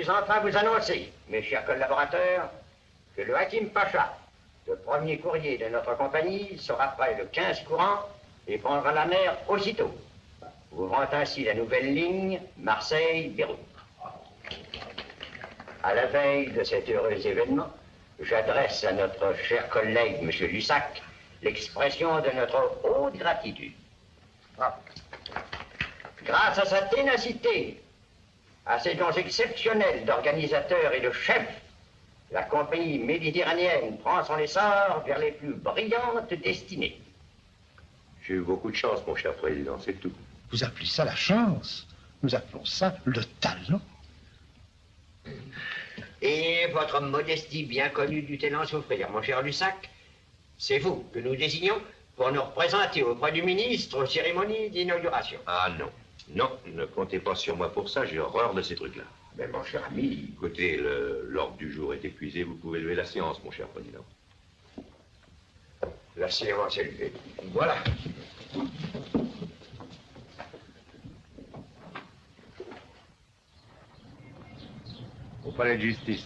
puis enfin vous annoncer, mes chers collaborateurs, que le Hakim Pacha, le premier courrier de notre compagnie, sera prêt le 15 courant et prendra la mer aussitôt, ouvrant ainsi la nouvelle ligne Marseille-Beyrouth. À la veille de cet heureux événement, j'adresse à notre cher collègue, M. Lussac, l'expression de notre haute gratitude. Grâce à sa ténacité, à ses dons exceptionnels d'organisateur et de chef, la compagnie méditerranéenne prend son essor vers les plus brillantes destinées. J'ai eu beaucoup de chance, mon cher président, c'est tout. Vous appelez ça la chance? Nous appelons ça le talent. Et votre modestie bien connue du talent souffrir, mon cher Lussac, c'est vous que nous désignons pour nous représenter auprès du ministre aux cérémonies d'inauguration. Ah non, non, ne comptez pas sur moi pour ça, j'ai horreur de ces trucs-là. Mais mon cher ami... Écoutez, l'ordre du jour est épuisé, vous pouvez lever la séance, mon cher président. La séance est levée. Voilà. Au palais de justice.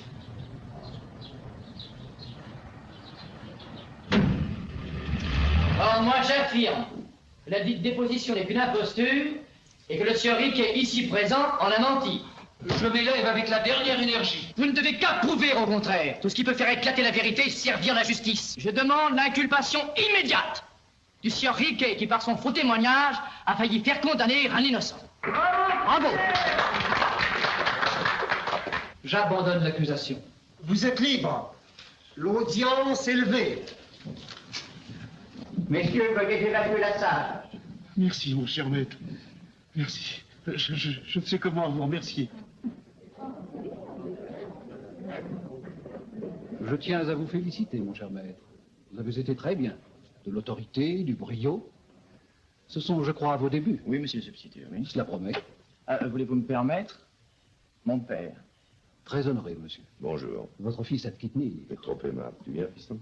Or, moi, j'affirme que la dite déposition n'est qu'une imposture et que le sieur Riquet, ici présent, en a menti. Je m'élève avec la dernière énergie. Vous ne devez qu'approuver, au contraire. Tout ce qui peut faire éclater la vérité et servir la justice. Je demande l'inculpation immédiate du sieur Riquet qui, par son faux témoignage, a failli faire condamner un innocent. Bravo. J'abandonne l'accusation. Vous êtes libre. L'audience est levée. Messieurs, veuillez évacuer la salle. Merci, mon cher maître. Merci. Je ne sais comment vous remercier. Je tiens à vous féliciter, mon cher maître. Vous avez été très bien. De l'autorité, du brio. Ce sont, je crois, vos débuts. Oui, monsieur le substitut, oui. Cela promet. Voulez-vous me permettre? Mon père. Très honoré, monsieur. Bonjour. Votre fils a quitté. Vous êtes trop aimable. Tu viens, fiston?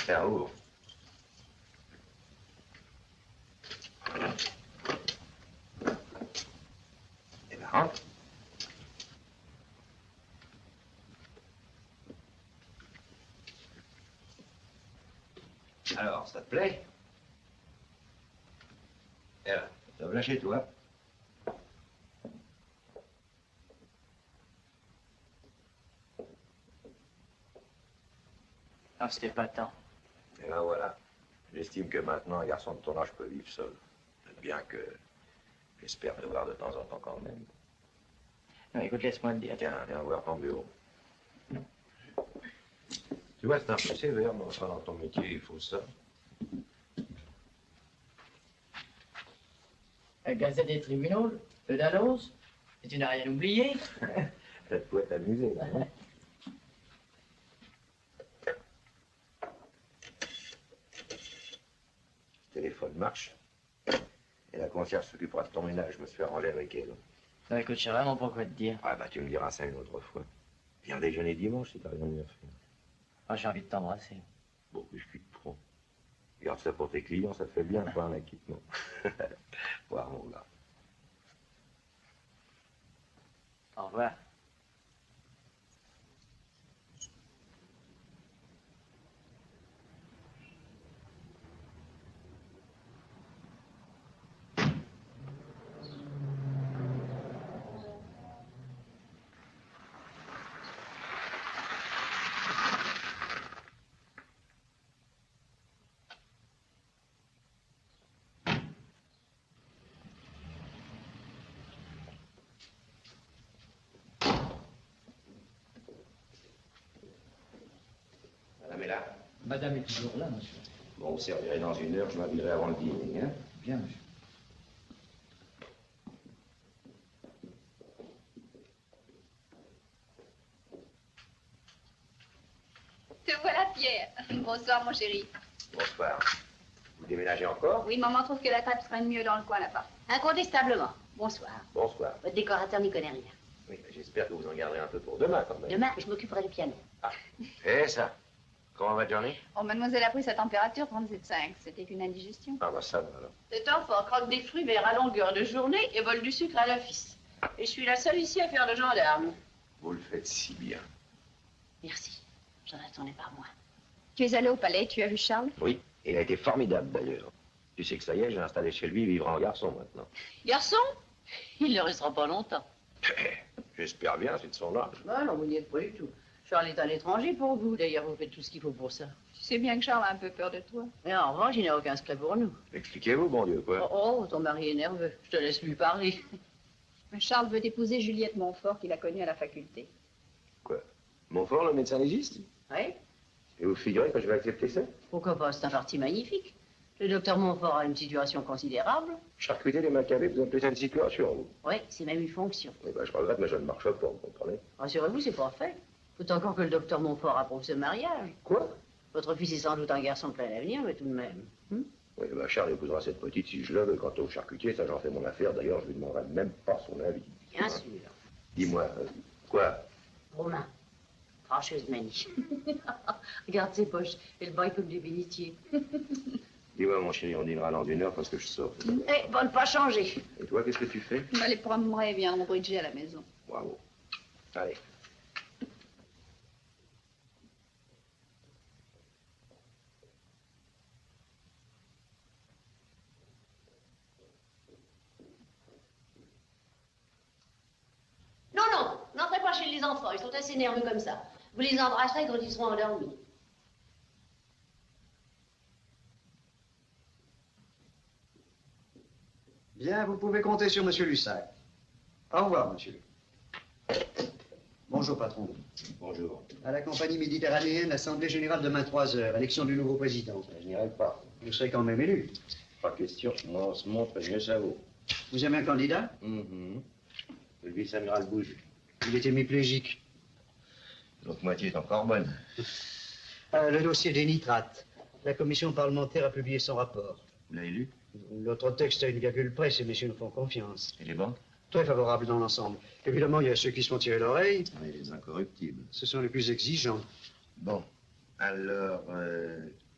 Ça ouvre. Eh ben, rentre. Alors, ça te plaît? Eh ben, ça va chez toi. Ah, c'était pas tant. Et ben voilà. J'estime que maintenant, un garçon de ton âge peut vivre seul. Bien que j'espère te voir de temps en temps quand même. Non, écoute, laisse-moi te dire. Tiens, viens voir ton bureau. Tu vois, c'est un peu sévère, mais enfin, dans ton métier, il faut ça. La Gazette des tribunaux, le Dallos, et tu n'as rien oublié. Ça te pourrait t'amuser, là, hein? Le téléphone marche. Et la concierge s'occupera de ton ménage. Je me suis arrangé avec elle. Non, écoute, je sais vraiment pas quoi te dire. Ah bah tu me diras ça une autre fois. Viens déjeuner dimanche si t'as rien mieux à faire. Ah, j'ai envie de t'embrasser. Bon, qu'est-ce qui te prend? Garde ça pour tes clients, ça te fait bien, pas un acquittement. Voir mon gars. Au revoir. Madame est là? Madame est toujours là, monsieur. Bon, vous servirez dans une heure, je m'habillerai avant le dîner, hein? Bien, monsieur. Te voilà, Pierre. Bonsoir, mon chéri. Bonsoir. Vous déménagez encore? Oui, maman trouve que la table serait mieux dans le coin là-bas. Incontestablement. Bonsoir. Bonsoir. Votre décorateur n'y connaît rien. Oui, mais j'espère que vous en garderez un peu pour demain, quand même. Demain, je m'occuperai du piano. Ah. Et ça? Comment va Johnny? Oh, mademoiselle a pris sa température 37,5. C'était une indigestion. Ah, bah ça va, alors. Cet enfant croque des fruits verts à longueur de journée et vole du sucre à l'office. Et je suis la seule ici à faire le gendarme. Vous le faites si bien. Merci. J'en attendais pas moins. Tu es allé au palais, tu as vu Charles? Oui, il a été formidable, d'ailleurs. Tu sais que ça y est, j'ai installé chez lui vivre en garçon, maintenant. Garçon, il ne restera pas longtemps. J'espère bien, c'est de son âge. Ah non, vous n'y êtes pas du tout. Charles est un étranger pour vous. D'ailleurs, vous faites tout ce qu'il faut pour ça. Tu sais bien que Charles a un peu peur de toi. Mais en revanche, il n'a aucun secret pour nous. Expliquez-vous, bon Dieu, quoi. Oh, ton mari est nerveux. Je te laisse lui parler. Charles veut épouser Juliette Montfort qu'il a connue à la faculté. Quoi? Montfort, le médecin légiste? Oui? Et vous figurez que je vais accepter ça? Pourquoi pas? C'est un parti magnifique. Le docteur Montfort a une situation considérable. Charcuter les macabées, vous appelez ça une situation, vous? Oui, c'est même une fonction. Eh ben, je regrette, mais je ne marche pas, vous comprenez? Rassurez-vous, c'est pas fait. Faut encore que le docteur Montfort approuve ce mariage. Quoi? Votre fils est sans doute un garçon de plein avenir, mais tout de même. Oui, ben, Charles épousera cette petite si je le veux. Quant au charcutier, ça j'en fais mon affaire. D'ailleurs, je lui demanderai même pas son avis. Bien sûr. Dis-moi, quoi? Romain, fâcheuse manie. Regarde ses poches, elle baille comme des bénitiers. Dis-moi, mon chéri, on dînera dans 1 heure parce que je sors. Eh, va ne pas changer. Et toi, qu'est-ce que tu fais? On va les promener et viendront bridger à la maison. Bravo. Allez. Non, non, n'entrez pas chez les enfants. Ils sont assez nerveux comme ça. Vous les embrasserez quand ils seront endormis. Bien, vous pouvez compter sur Monsieur Lussac. Au revoir, monsieur. Bonjour, patron. Bonjour. À la compagnie méditerranéenne, l'Assemblée générale demain 3 heures. Élection du nouveau président. Je n'irai pas. Vous serez quand même élu. Pas question. Moi, on se montre, mieux ça vaut. Vous aimez un candidat? Le vice-amiral Bouge. Il est hémiplégique. L'autre moitié est encore bonne. Le dossier des nitrates. La commission parlementaire a publié son rapport. Vous l'avez lu? Notre texte a une virgule près, ces messieurs nous font confiance. Et les banques? Très favorable dans l'ensemble. Évidemment, il y a ceux qui se font tirer l'oreille. Oui, les incorruptibles. Ce sont les plus exigeants. Bon. Alors,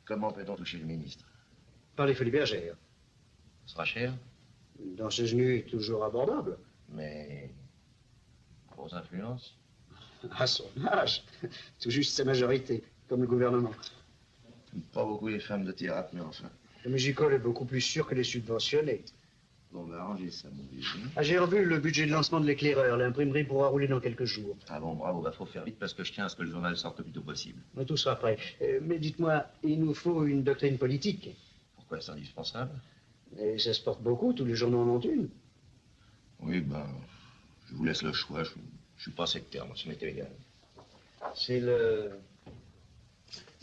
comment peut-on toucher le ministre? Par les folies bergères. Ce sera cher? Dans ce nu, toujours abordable. Mais... grosse influence? À son âge. Tout juste sa majorité, comme le gouvernement. Pas beaucoup les femmes de théâtre, mais enfin. Le musical est beaucoup plus sûr que les subventionnés. Bon, ben, arrangez ça, mon vieux. Ah, j'ai revu le budget de lancement de l'éclaireur. L'imprimerie pourra rouler dans quelques jours. Ah bon, bravo, bah faut faire vite parce que je tiens à ce que le journal sorte le plus tôt possible. Mais tout sera prêt. Mais dites-moi, il nous faut une doctrine politique. Pourquoi c'est indispensable? Et ça se porte beaucoup, tous les journaux en ont une. Oui, ben, je vous laisse le choix. Je suis pas sectaire, moi, ça m'est égal. C'est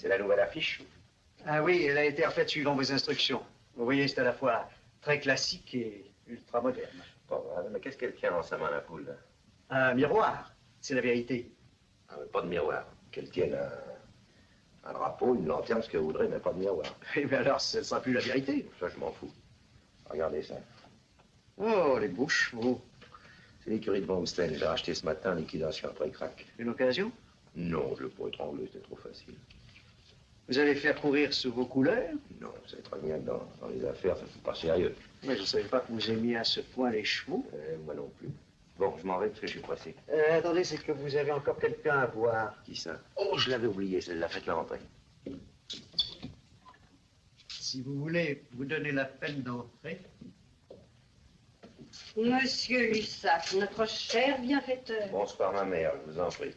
la nouvelle affiche? Ah oui, elle a été refaite suivant vos instructions. Vous voyez, c'est à la fois très classique et ultra moderne. Pas mal, mais qu'est-ce qu'elle tient dans sa main, la poule, là? Un miroir, c'est la vérité. Ah, mais pas de miroir. Qu'elle tienne un drapeau, une lanterne, ce que vous voudrez, mais pas de miroir. Eh bien alors, ce ne sera plus la vérité. Ça, je m'en fous. Regardez ça. Oh, les bouches, vous. C'est l'écurie de Van Osten. J'ai racheté ce matin, liquidation après crack. Une occasion? Non, je ne l'ai pas étranglé, c'était trop facile. Vous allez faire courir sous vos couleurs? Non, vous savez très bien que dans les affaires, ça c'est pas sérieux. Mais je ne savais pas que vous aimiez à ce point les chevaux. Moi non plus. Bon, je m'en vais parce que je suis pressé. Attendez, c'est que vous avez encore quelqu'un à voir. Qui ça? Oh, je l'avais oublié, celle-là, faites-la rentrer. Si vous voulez vous donner la peine d'entrer. Monsieur Lussac, notre cher bienfaiteur. Bonsoir, ma mère, je vous en prie.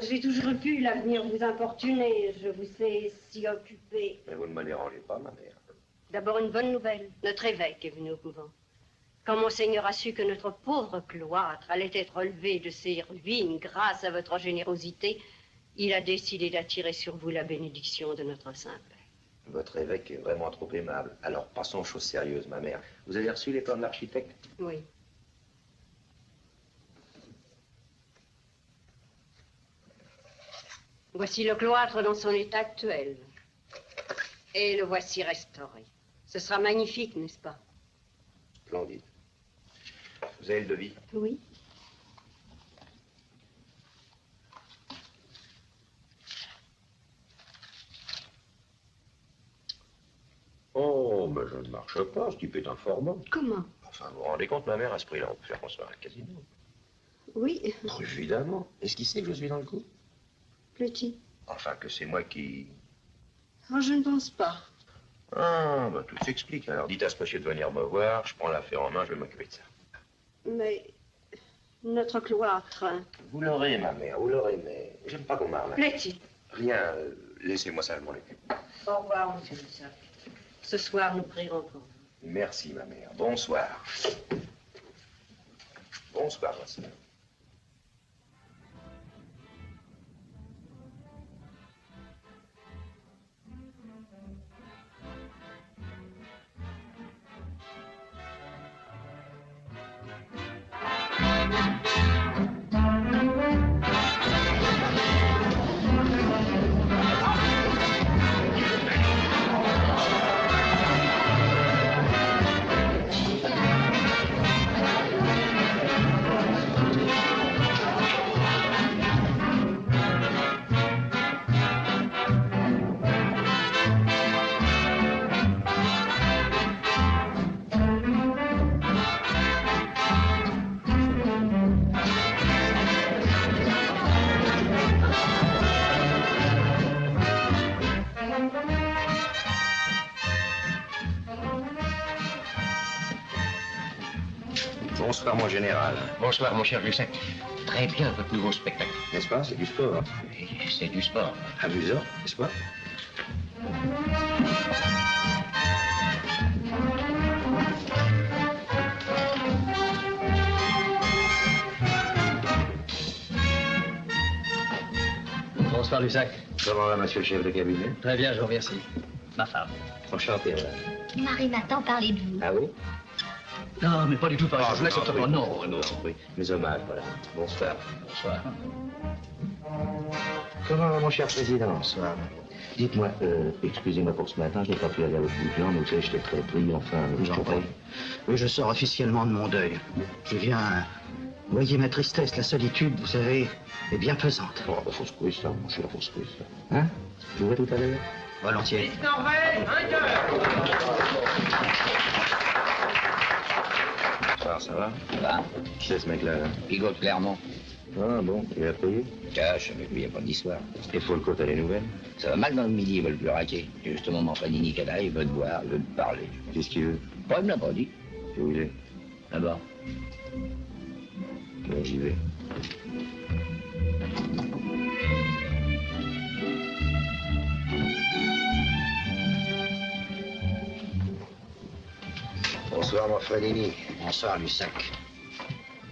J'ai toujours pu l'avenir vous importuner. Je vous sais si occupé. Mais vous ne me dérangez pas, ma mère. D'abord, une bonne nouvelle. Notre évêque est venu au couvent. Quand Monseigneur a su que notre pauvre cloître allait être relevé de ses ruines grâce à votre générosité, il a décidé d'attirer sur vous la bénédiction de notre Saint-Père. Votre évêque est vraiment trop aimable. Alors, passons aux choses sérieuses, ma mère. Vous avez reçu les plans de l'architecte? Oui. Voici le cloître dans son état actuel. Et le voici restauré. Ce sera magnifique, n'est-ce pas? Splendide. Vous avez le devis? Oui. Oh, mais je ne marche pas, ce type est informant. Comment? Enfin, vous vous rendez compte, ma mère, à ce prix-là, on peut faire construire un casino. Oui. Oh, évidemment. Est-ce qu'il sait que je suis dans le coup? Petit. Enfin, que c'est moi qui... Oh, je ne pense pas. Ah, bah tout s'explique. Alors, dites à ce monsieur de venir me voir, je prends l'affaire en main, je vais m'occuper de ça. Mais notre cloître... Vous l'aurez, ma mère, vous l'aurez, mais j'aime pas qu'on m'arnaque. Plaît-il? Rien, laissez-moi ça, je m'en occupe. Au revoir, monsieur Lusac. Ce soir, nous prierons pour vous. Merci, ma mère. Bonsoir. Bonsoir, ma sœur. Bonsoir, mon général. Bonsoir, mon cher Lusac. Très bien, votre nouveau spectacle. N'est-ce pas? C'est du sport. Oui, c'est du sport. Amusant, n'est-ce pas? Bonsoir, Lusac. Comment va, monsieur le chef de cabinet? Très bien, je vous remercie. Ma femme. Enchanté, madame. Marie m'attend parler de vous. Ah oui? Non, mais pas du tout par exemple. oui, Non. Oui, mes hommages, voilà. Bonsoir. Bonsoir. Comment va, mon cher président? Bonsoir. Dites-moi, excusez-moi pour ce matin, je n'ai pas pu aller à votre bouillon, mais vous savez, j'étais très pris, enfin... J'en prie. Oui, je sors officiellement de mon deuil. Je viens... Voyez ma tristesse, la solitude, vous savez, est bien pesante. Oh, bah, faut se courir, ça, mon cher, faut se courir, ça. Hein? Je vous vois tout à l'heure? Volontiers. Ça va? Ça va? Qui c'est ce mec-là? Pigot Clermont. Ah bon, il a payé? Cash, avec lui, il n'y a pas d'histoire. Et Folco, t'as les nouvelles? Ça va mal dans le midi, ils veulent plus raquer. Justement, mon frère Nini Kada, il veut te voir, il veut te parler. Qu'est-ce qu'il veut? Bon, il me l'a pas dit. Et où il est? Là-bas. Bon, j'y vais. Bonsoir, mon frère Nini. Bonsoir, Lusac.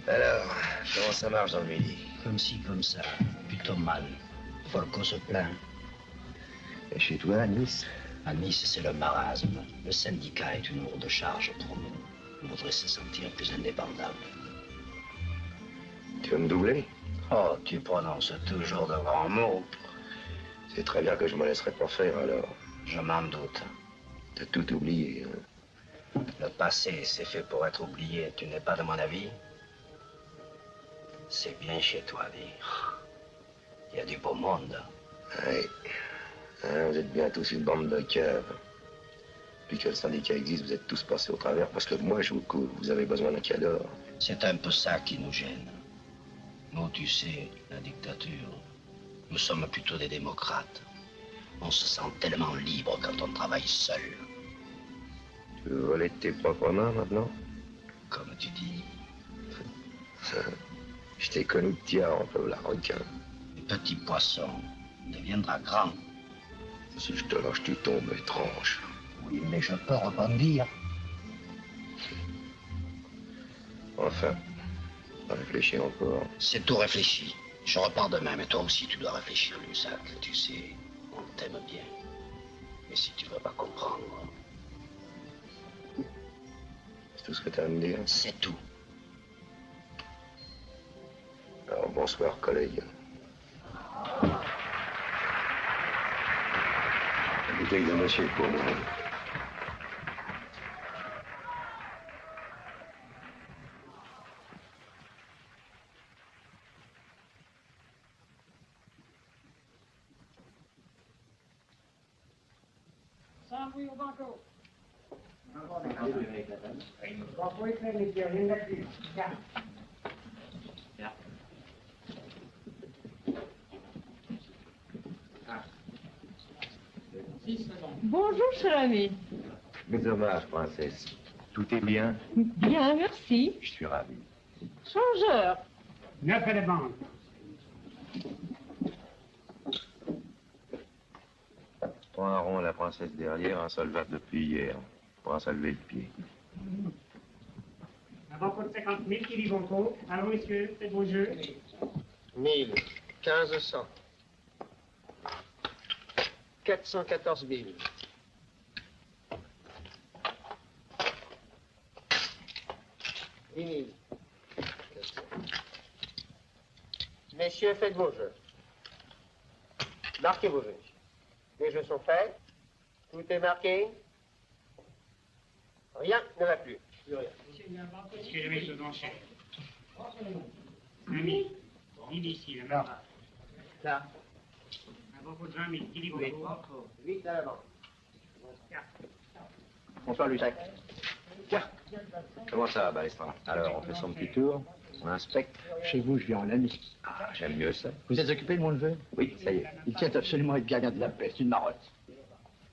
Alors, comment ça marche dans le midi? Comme ci, comme ça. Plutôt mal. Folco se plaint. Et chez toi, à Nice? À Nice, c'est le marasme. Le syndicat est une lourde charge pour nous. On voudrait se sentir plus indépendable. Tu veux me doubler? Oh, tu prononces toujours de grands mots. C'est très bien que je me laisserai pas faire, alors. Je m'en doute. T'as tout oublié, hein? Le passé, c'est fait pour être oublié. Tu n'es pas de mon avis? C'est bien chez toi, dire. Il y a du beau monde. Oui. Hein, vous êtes bien tous une bande de caves. Depuis que le syndicat existe, vous êtes tous passés au travers parce que moi, je vous couvre. Vous avez besoin d'un cador. C'est un peu ça qui nous gêne. Nous, tu sais, la dictature, nous sommes plutôt des démocrates. On se sent tellement libre quand on travaille seul. Tu veux voler de tes propres mains, maintenant? Comme tu dis. Je t'ai connu petit un peu, la requin. Le petit poisson deviendra grand. Si je te lâche, tu tombes étrange. Oui, mais je peux rebondir. Enfin, réfléchis encore. C'est tout réfléchi. Je repars demain, mais toi aussi, tu dois réfléchir, Lusac. Tu sais, on t'aime bien. Mais si tu veux pas comprendre... C'est tout ce que tu as à me dire? C'est tout. Alors, bonsoir, collègue. La bouteille de monsieur pour moi. Bonjour, cher ami. Mes hommages, princesse. Tout est bien? Bien, merci. Je suis ravi. Changeur. 9 éléments. Prends un rond à la princesse derrière, insolvable depuis hier. Pour en lever le pied. Avant pour 50 000 qui vivent encore. Allons, messieurs, faites vos jeux. 1000, 1500, 414 000. Messieurs, faites vos jeux. Marquez vos jeux. Les jeux sont faits. Tout est marqué. Rien ne va plus. Plus rien. Excusez-moi, je vous en cher. Ami, il ici, là. Là. Avant pour 20 000 qui vivent encore. 8 à l'avant. Bonsoir, Lucec. Tiens. Comment ça va, Balestra? Alors, on fait son petit tour, on inspecte. Chez vous, je viens en ami. Ah, j'aime mieux ça. Vous êtes occupé de mon neveu? Oui, ça y est. Il tient absolument à être gardien de la paix, c'est une marotte.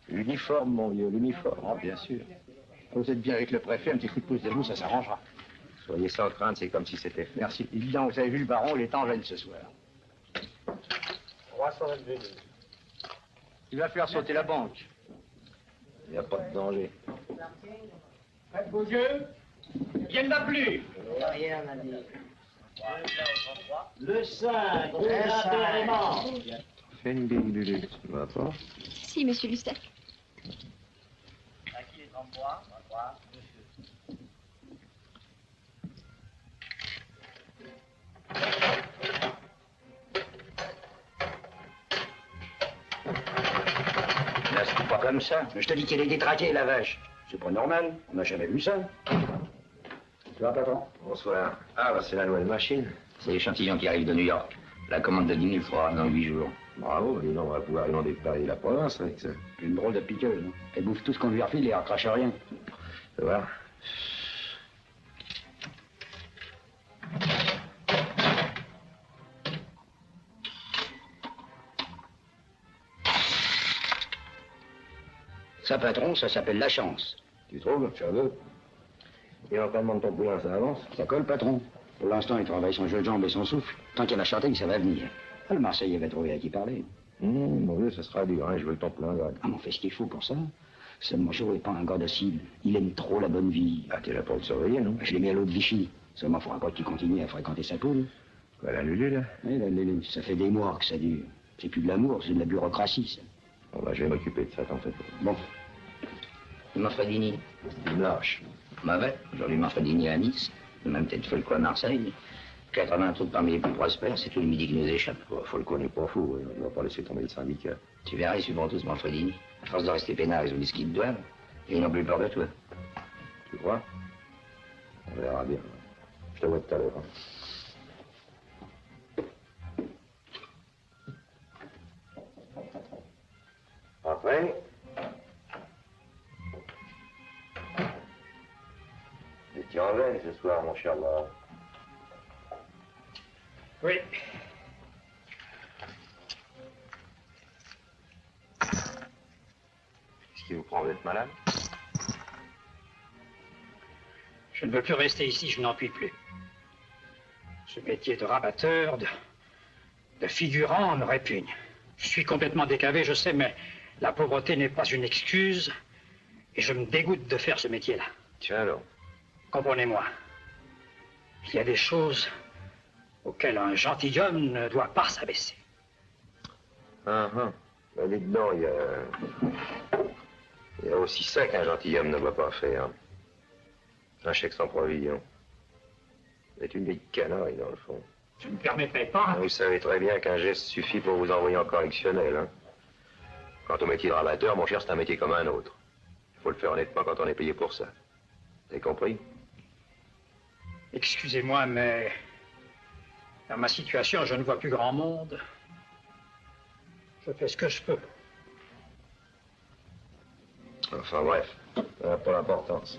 L'uniforme, mon vieux, l'uniforme. Oh, bien sûr. Vous êtes bien avec le préfet, un petit coup de pouce de vous, ça s'arrangera. Soyez sans crainte, c'est comme si c'était fait. Merci. Évidemment, vous avez vu le baron, il est en veine ce soir. 322 000. Il va faire sauter la banque. Il n'y a pas de danger. Faites vos jeux. Il n'y en a plus. Rien à dire. Le 5, le mort. Fais une bille, Lulu. Ça va pas? Si, monsieur Lustac. À qui les 33? 33, monsieur. Là, c'est pas comme ça. Je te dis qu'elle est détraquée, la vache. C'est pas normal. On n'a jamais vu ça. Tu vois, patron? Bonsoir. Ah, bah, c'est la nouvelle machine. C'est l'échantillon qui arrive de New York. La commande de 10 000 francs dans 8 jours. Bravo, et on va pouvoir inonder Paris et la province avec ça. Une drôle de piqueuse. Hein. Elle bouffe tout ce qu'on lui refile et elle recrache rien. Tu vois? Ça, patron, ça s'appelle la chance. Tu trouves? Tu veux? Et l'entraînement de ton poulain, ça avance? Ça colle, patron. Pour l'instant, il travaille son jeu de jambes et son souffle. Tant qu'il va chanter, ça va venir. Ah, le Marseillais va trouver à qui parler. Mon vieux, ça sera dur, hein, je veux le temps plein grade. Ah, mais on fait ce qu'il faut pour ça. Seulement, Joe n'est pas un gars docile. Il aime trop la bonne vie. Ah, t'es là pour le surveiller, non? Je l'ai mis à l'eau de Vichy. Seulement, il faudra pas qu'il continue à fréquenter sa poule. Quoi, la Lulu, là? Oui, la Lulu, ça fait des mois que ça dure. C'est plus de l'amour, c'est de la bureaucratie, ça. Bon, bah, je vais m'occuper de ça, t'en fais pas. Bon. Manfredini. Il me lâche. Mauvais. Aujourd'hui, Manfredini à Nice. Il m'a peut-être fait le coup à Marseille. 80 trucs parmi les plus prospères, c'est tout le midi qui nous échappe. Bon, faut le coup, on n'est pas fou. On ne va pas laisser tomber le syndicat. Tu verras, ils suivront tous Manfredini. À force de rester peinards, ils ont dit ce qu'ils doivent. Et ils n'ont plus peur de toi. Tu crois? On verra bien. Je te vois tout à l'heure. Après. Tu es en veine ce soir, mon cher Laurent. Oui. Qu'est-ce qui vous prend? Vous êtes malade? Je ne veux plus rester ici, je n'en puis plus. Ce métier de rabatteur, de figurant me répugne. Je suis complètement décavé, je sais, mais la pauvreté n'est pas une excuse et je me dégoûte de faire ce métier-là. Tiens alors. Comprenez-moi. Il y a des choses auxquelles un gentilhomme ne doit pas s'abaisser. Ah, ah. Là-dedans, il y a aussi ça qu'un gentilhomme ne va pas faire. Un chèque sans provision. C'est une vieille canaille, dans le fond. Je ne me permettrai pas. Vous savez très bien qu'un geste suffit pour vous envoyer en correctionnel, hein. Quant au métier de rabatteur, mon cher, c'est un métier comme un autre. Il faut le faire honnêtement quand on est payé pour ça. Vous avez compris? Excusez-moi, mais dans ma situation, je ne vois plus grand monde. Je fais ce que je peux. Enfin bref, ça n'a pas l'importance.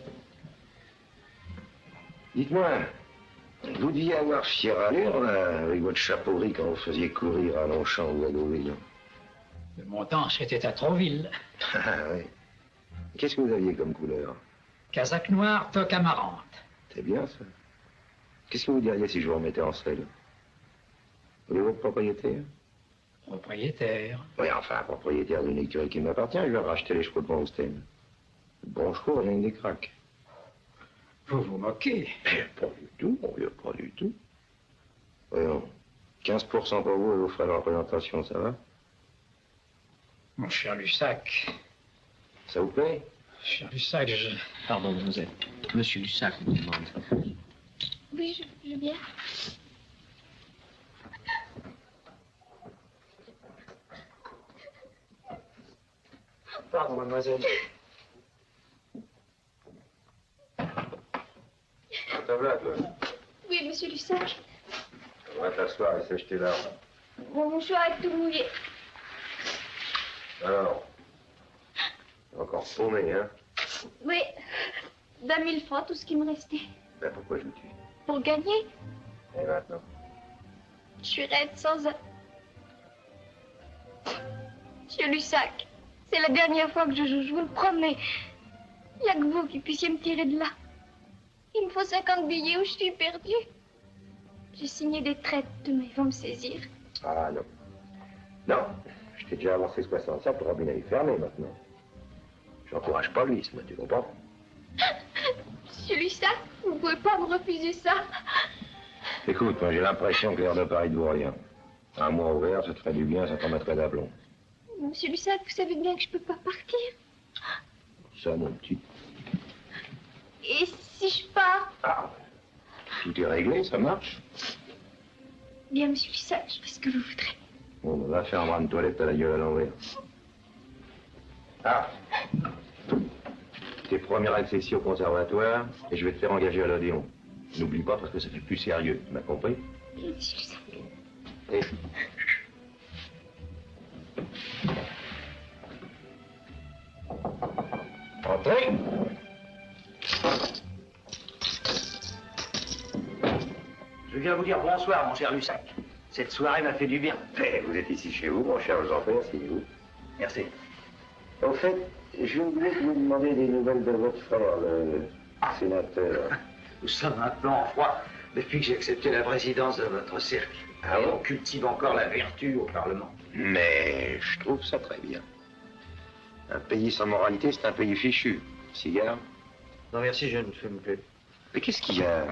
Dites-moi, vous deviez avoir fière allure, là, avec votre chapeau gris quand vous faisiez courir à Longchamp ou à Deauville. De mon temps, c'était à Trouville. Ah oui. Qu'est-ce que vous aviez comme couleur? Casaque noire, toque amarante. C'est bien ça. Qu'est-ce que vous diriez si je vous remettais en selle? Voulez-vous être propriétaire? Propriétaire. Oui, enfin, propriétaire d'une écurie qui m'appartient, je vais racheter les chevaux de Montausten. Le bon cheval, rien que des craques. Vous vous moquez? Pas du tout, mon vieux, pas du tout. Voyons, 15% pour vous et vos frais de représentation, ça va? Mon cher Lussac. Ça vous plaît? Cher Lussac, je... Pardon, mademoiselle. Monsieur Lussac vous demande. Oui, je viens. Pardon, mademoiselle. Ça va, toi? Oui, monsieur Lussac. On va t'asseoir et sèche tes larmes. Mon mouchoir est tout mouillé. Alors, encore paumé, hein? Oui, d'un 1000 francs, tout ce qui me restait. Ben pourquoi joues-tu? Pour gagner, Et maintenant? je suis raide sans un... Monsieur Lussac, c'est la dernière fois que je joue, je vous le promets. Il n'y a que vous qui puissiez me tirer de là. Il me faut 50 billets ou je suis perdue. J'ai signé des traites, demain ils vont me saisir. Ah non. Non, je t'ai déjà avancé 65, le robinet est fermé maintenant. J'encourage pas lui, moi, tu comprends? Monsieur Lussac, vous ne pouvez pas me refuser ça. Écoute, moi j'ai l'impression que l'air de Paris ne vaut rien. Un mois ouvert, ça te ferait du bien, ça t'en mettrait d'aplomb. Monsieur Lussac, vous savez bien que je peux pas partir. Ça, mon petit. Et si je pars? Ah, tout est réglé, ça marche. Bien, monsieur Lussac, je fais ce que vous voudrez. Bon, ben, va faire un bras de toilette, t'as la gueule à l'envers. Ah, tes premières accessions au conservatoire, et je vais te faire engager à l'Odéon. N'oublie pas, parce que ça fait plus sérieux, tu m'as compris? Monsieur Lussac. Et... Entrez. Je viens vous dire bonsoir, mon cher Lussac. Cette soirée m'a fait du bien. Eh, vous êtes ici chez vous, mon cher, je vous en prie, asseyez-vous. Merci. Au fait, je voulais vous demander des nouvelles de votre frère, le sénateur. Nous sommes un peu en froid depuis que j'ai accepté la présidence de votre cercle. Ah Et bon? on cultive encore la vertu au Parlement. Mais je trouve ça très bien. Un pays sans moralité, c'est un pays fichu. Cigare? Non, merci, je ne fume plus. Mais qu'est-ce qu'il y a?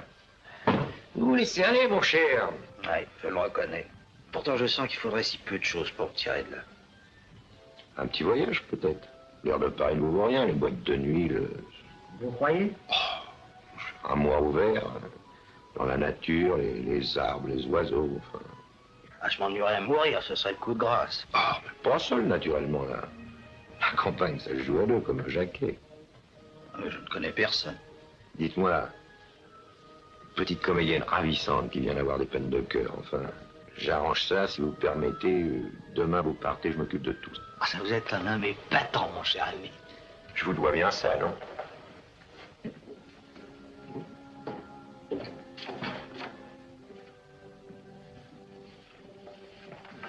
Vous vous laissez aller, mon cher. Oui, je le reconnais. Pourtant, je sens qu'il faudrait si peu de choses pour me tirer de là. Un petit voyage, peut-être. L'air de Paris ne vous vaut rien, les boîtes de nuit, Vous croyez? un mois ouvert, dans la nature, les arbres, les oiseaux, enfin... Ah, je m'ennuierais à mourir, ce serait le coup de grâce. Ah, mais pas seul, naturellement, là. La campagne, ça se joue à deux, comme un jaquet. Je ne connais personne. Dites-moi, petite comédienne ravissante qui vient d'avoir des peines de cœur, enfin... J'arrange ça, si vous permettez. Demain, vous partez, je m'occupe de tout. Ah, ça vous êtes un homme épatant, mon cher ami. Je vous dois bien ça, non?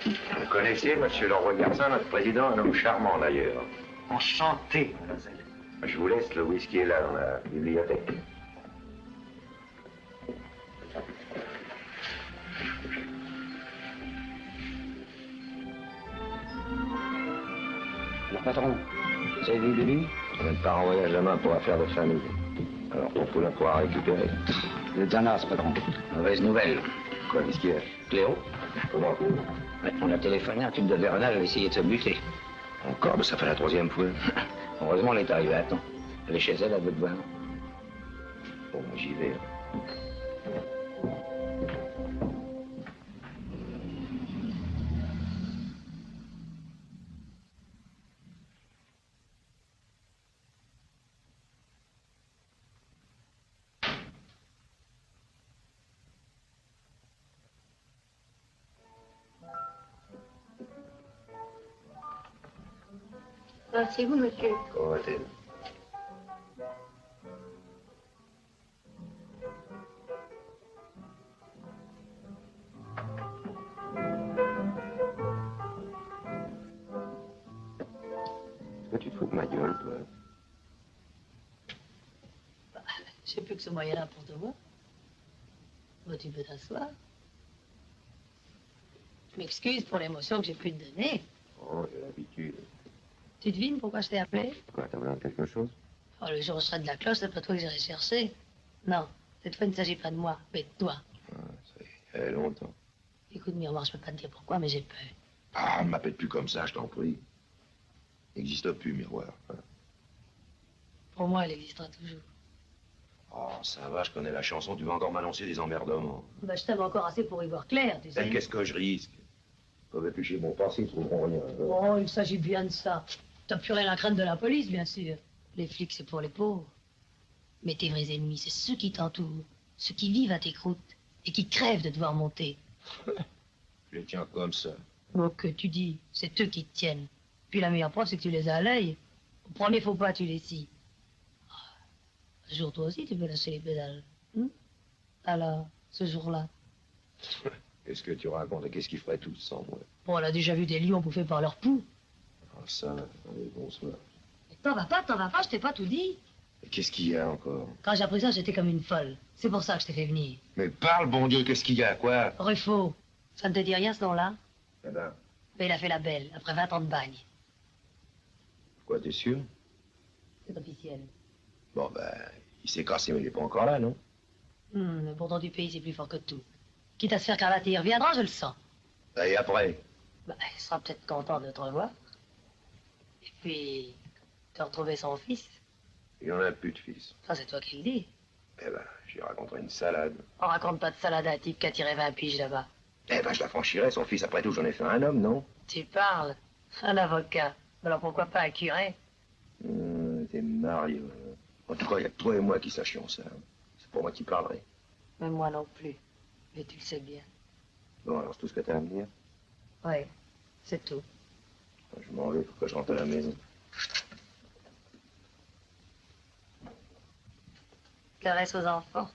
Vous connaissez, monsieur Leroy-Garcin, notre président, un homme charmant, d'ailleurs. Enchanté, mademoiselle. Je vous laisse, le whisky est là, dans la bibliothèque. Le patron, vous avez vu de lui? On vient de part en voyage demain pour affaire de famille. Alors, on peut la pouvoir récupérer. Vous êtes un as, patron. Mauvaise nouvelle. Quoi, qu'est-ce qu'il y a? Cléo? Comment? Ouais, on a téléphoné, un type de Bernal a essayé de se buter. Encore, mais ça fait la 3e fois. Heureusement, elle est arrivée à temps. Elle est chez elle, elle veut te voir. Bon, j'y vais. C'est vous, monsieur. Comment va-t-elle? Est-ce que tu te fous de ma gueule, toi? J'ai plus que ce moyen-là pour te voir. Bon, tu peux t'asseoir. Je m'excuse pour l'émotion que j'ai pu te donner. Oh, j'ai l'habitude. Tu devines pourquoi je t'ai appelé? Quoi, t'as besoin de quelque chose? Oh, le jour où je serai de la cloche, c'est pas toi que j'irai chercher. Non, cette fois, il ne s'agit pas de moi, mais de toi. Ah, ça y est, longtemps. Écoute, Miroir, je peux pas te dire pourquoi, mais j'ai peur. Ah, ne m'appelle plus comme ça, je t'en prie. N'existe plus, miroir. Hein. Pour moi, elle existera toujours. Oh, ça va, je connais la chanson, tu vas encore m'annoncer des emmerdements. Bah, je t'aime encore assez pour y voir clair, tu sais. Ben, qu'est-ce que je risque? Ils peuvent éplucher mon passé, ils trouveront rien. Oh, il s'agit bien de ça. T'as plus rien à craindre de la police, bien sûr. Les flics, c'est pour les pauvres. Mais tes vrais ennemis, c'est ceux qui t'entourent, ceux qui vivent à tes croûtes et qui crèvent de devoir monter. Je les tiens comme ça. Oh, que tu dis, c'est eux qui te tiennent. Puis la meilleure preuve, c'est que tu les as à l'œil. Au premier faux pas, tu les scies. Un jour, toi aussi, tu peux lâcher les pédales. Alors, ce jour-là. Qu'est-ce que tu racontes et qu'est-ce qu'ils feraient tous sans moi? Bon, on a déjà vu des lions bouffés par leurs poux. Ah, ça, allez, bonsoir. T'en vas pas, je t'ai pas tout dit. Et qu'est-ce qu'il y a encore? Quand j'ai appris ça, j'étais comme une folle. C'est pour ça que je t'ai fait venir. Mais parle, bon Dieu, qu'est-ce qu'il y a, quoi? Ruffo, ça ne te dit rien, ce nom-là? Eh ben, Mais il a fait la belle, après 20 ans de bagne. quoi, t'es sûr? C'est officiel. Bon, ben, il s'est cassé, mais il est pas encore là, non? Le bourdon du pays, c'est plus fort que tout. Quitte à se faire carlater, il reviendra, je le sens. Et après? Bah, il sera peut-être content de te revoir. Et puis, de retrouver son fils. Il en a plus de fils. Ça, c'est toi qui le dis. Eh ben, j'y raconterai une salade. On raconte pas de salade à un type qui a tiré 20 piges là-bas. Eh ben, je la franchirai, son fils. Après tout, j'en ai fait un homme, non? Tu parles. Un avocat. Alors pourquoi pas un curé? T'es marié. En tout cas, il y a que toi et moi qui sachions ça. C'est pour moi qui parlerai. Mais moi non plus. Mais tu le sais bien. Bon, alors, c'est tout ce que t'as à me dire? Oui, c'est tout. Je m'en vais, faut que je rentre à la maison. Caresse aux enfants.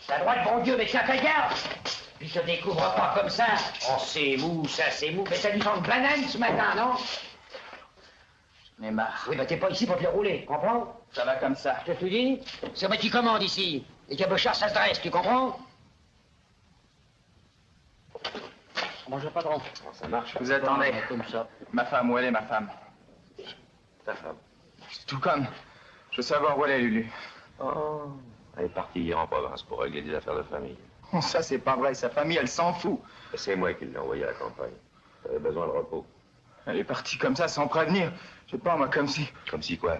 La droite, bon Dieu, mais ça fait gaffe! Il se découvre pas comme ça. Oh, c'est mou, ça, c'est mou. Mais ça lui sent de banane ce matin, non? J'en ai marre. Oui, bah t'es pas ici pour te le rouler, comprends? Ça va comme ça. Je te dis, c'est moi qui commande ici. Les cabochards, ça se dresse, tu comprends? Bonjour, patron. Ça marche? Vous attendez. Comme ça. Ma femme, où elle est, ma femme? Ta femme. C'est tout comme. Je veux savoir où elle est, Lulu. Oh, elle est partie hier en province pour régler des affaires de famille. Oh, ça, c'est pas vrai. Sa famille, elle s'en fout. C'est moi qui l'ai envoyée à la campagne. Elle avait besoin de repos. Elle est partie comme ça, sans prévenir. Je sais pas, moi, comme si... Comme si quoi?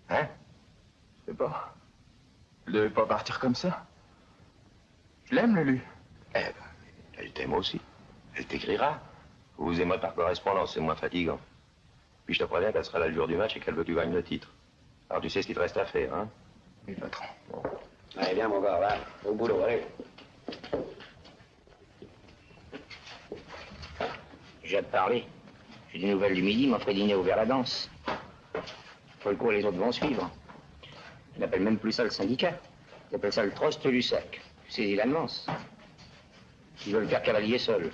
Hein? Je sais pas. Elle devait pas partir comme ça. Je l'aime, Lulu. Eh ben, elle t'aime aussi. Elle t'écrira. Vous vous aimerez par correspondance, c'est moins fatigant. Puis je te préviens qu'elle sera là le jour du match et qu'elle veut que tu gagnes le titre. Alors tu sais ce qu'il te reste à faire, hein? Oui, patron. Bon. Allez, viens, mon gars, va. Au boulot, allez. J'ai hâte de parler. J'ai des nouvelles du midi, Manfredini a ouvert la danse. Faut le coup, les autres vont suivre. Ils n'appellent même plus ça le syndicat. Ils appellent ça le Trost Lussac. C'est l'annonce. Ils veulent faire cavalier seul.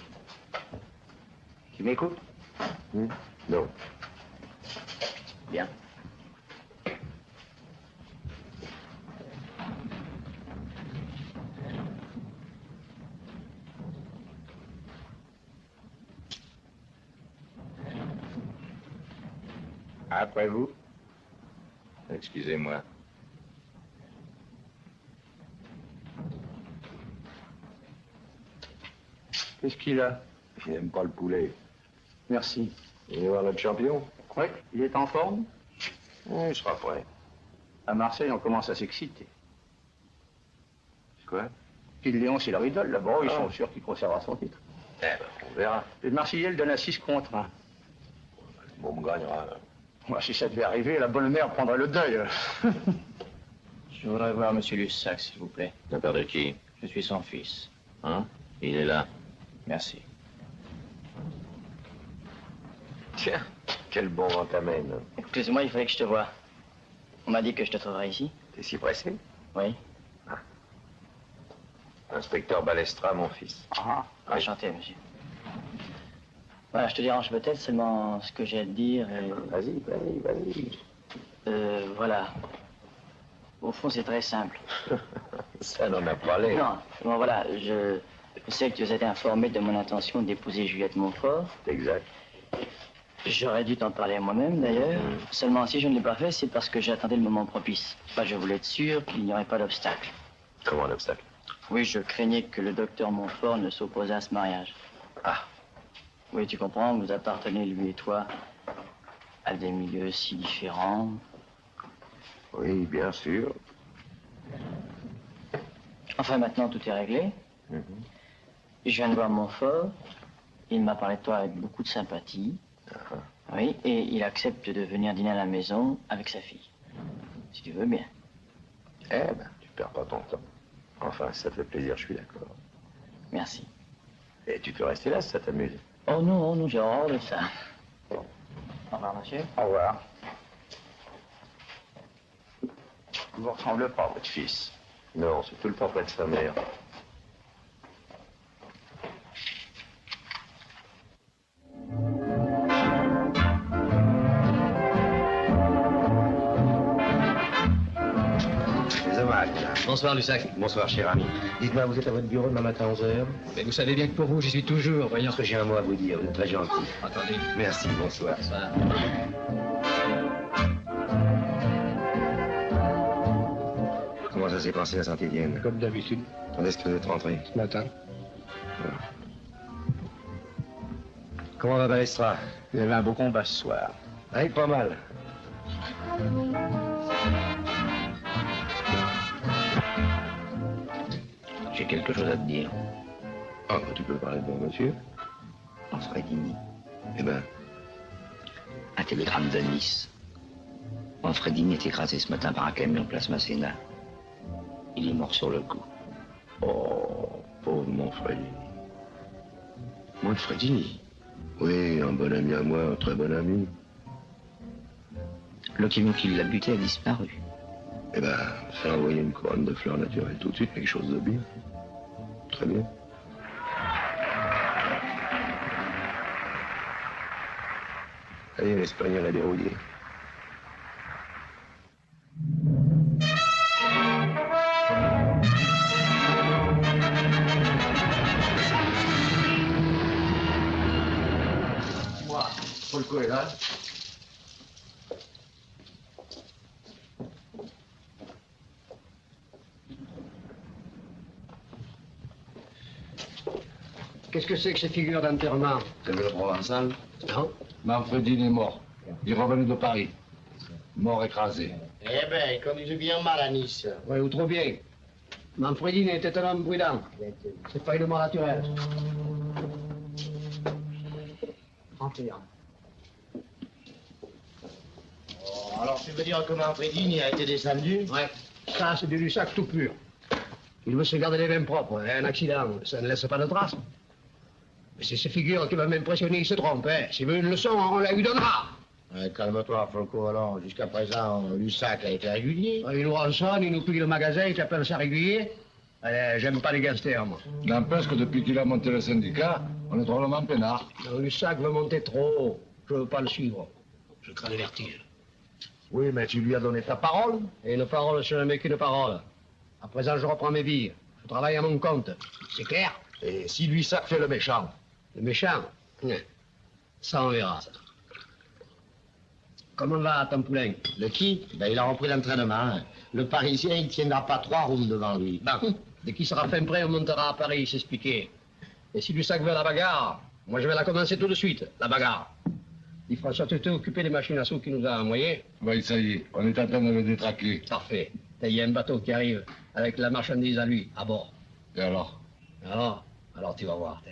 Tu m'écoutes? Non. Bien. Après vous. Excusez-moi. Qu'est-ce qu'il a? Il n'aime pas le poulet. Merci. Vous voulez voir notre champion? Oui, il est en forme? Oui, il sera prêt. À Marseille, on commence à s'exciter. Quoi? Gilles Léon, c'est leur idole, là-bas. Ils sont sûrs qu'il conservera son titre. Eh ben, on verra. Le Marseillais le donne à 6 contre 1. Bon, on gagnera. Moi, si ça devait arriver, la bonne mère prendrait le deuil. Je voudrais voir Monsieur Lussac, s'il vous plaît. La part de qui? Je suis son fils. Hein? Il est là. Merci. Tiens, quel bon vent t'amène. Excuse-moi, il fallait que je te voie. On m'a dit que je te trouverais ici. T'es si pressé? Oui. Inspecteur Balestra, mon fils. Ah, enchanté, monsieur. Voilà, je te dérange peut-être seulement ce que j'ai à te dire. Vas-y, vas-y, vas-y. Voilà. Au fond, c'est très simple. Ça n'en a pas l'air. Non, bon, voilà, je sais que tu as été informé de mon intention d'épouser Juliette Montfort. Exact. J'aurais dû t'en parler moi-même, d'ailleurs. Seulement, si je ne l'ai pas fait, c'est parce que j'attendais le moment propice. Enfin, je voulais être sûr qu'il n'y aurait pas d'obstacle. Comment un obstacle? Oui, je craignais que le docteur Montfort ne s'opposât à ce mariage. Ah. Oui, tu comprends, vous appartenez, lui et toi, à des milieux si différents. Oui, bien sûr. Enfin, maintenant, tout est réglé. Je viens de voir Montfort. Il m'a parlé de toi avec beaucoup de sympathie. Oui, et il accepte de venir dîner à la maison avec sa fille. Si tu veux bien. Eh ben, tu perds pas ton temps. Enfin, si ça te fait plaisir, je suis d'accord. Merci. Et tu peux rester là si ça t'amuse. Oh non, j'ai horreur de ça. Au revoir, monsieur. Au revoir. Il vous ressemble pas, votre fils. Non, c'est tout le temps près de sa mère. Bonsoir, Lussac. Bonsoir, cher ami. Dites-moi, vous êtes à votre bureau demain matin à 11h? Mais vous savez bien que pour vous, j'y suis toujours, voyons. Parce que j'ai un mot à vous dire, vous êtes très gentil. Attendez. Merci, bonsoir. Bonsoir. Comment ça s'est passé à Saint-Étienne? Comme d'habitude. Quand est-ce que vous êtes rentré? Ce matin. Comment va Balestra? Il y avait un beau combat ce soir. Ah, pas mal. J'ai quelque chose à te dire. Ah, tu peux parler de bon monsieur? Manfredini. Eh ben, Un télégramme de Nice. Manfredini est écrasé ce matin par un camion place Masséna. Il est mort sur le coup. oh, pauvre Manfredini. Manfredini? Oui, un bon ami à moi, un très bon ami. Le camion qui l'a buté a disparu. Eh ben, fais envoyer une couronne de fleurs naturelles tout de suite, quelque chose de bien. Très bien. Allez, l'Espagnol a dérouillé. Moi, Paul est là. Qu'est-ce que c'est que ces figures d'enterrement? T'as vu le provençal? Non. Manfredini est mort. Il est revenu de Paris. Mort écrasé. Eh ben, il conduisait bien mal à Nice. Oui, ou trop bien. Manfredini était un homme prudent. C'est pas une mort naturelle. 31. Oh, Alors, tu veux dire que Manfredini a été descendu? Ouais. Ça, c'est du Lussac tout pur. Il veut se garder les mains propres. Un accident, ça ne laisse pas de traces. Mais c'est ces figures qui va m'impressionner, il se trompe. Hein. S'il veut une leçon, on la lui donnera. Calme-toi, Folco, alors. Jusqu'à présent, Lussac a été régulier. Il nous rançonne, il nous pille le magasin, il t'appelle ça régulier. Allez, j'aime pas les gangsters, moi. N'empêche que depuis qu'il a monté le syndicat, on est drôlement peinard. Lussac veut monter trop haut. Je veux pas le suivre. Je crains le vertige. Oui, mais tu lui as donné ta parole. Et une parole, ce n'est qu'une parole. À présent, je reprends mes billes. Je travaille à mon compte. C'est clair? Et si Lussac fait le méchant? Le méchant? Ça, on verra, ça. Comment va ton poulain? Le qui? Ben, il a repris l'entraînement. Le Parisien, il tiendra pas 3 rounds devant lui. Bon, dès qu'il sera fin prêt, on montera à Paris, s'expliquer. Et si Lussac veut la bagarre, moi je vais la commencer tout de suite, la bagarre. Dis François, tu t'es occupé des machines à sous qu'il nous a envoyées? Oui, ça y est, on est en train de le détraquer. Parfait. Il y a un bateau qui arrive avec la marchandise à lui, à bord. Et alors? Alors tu vas voir.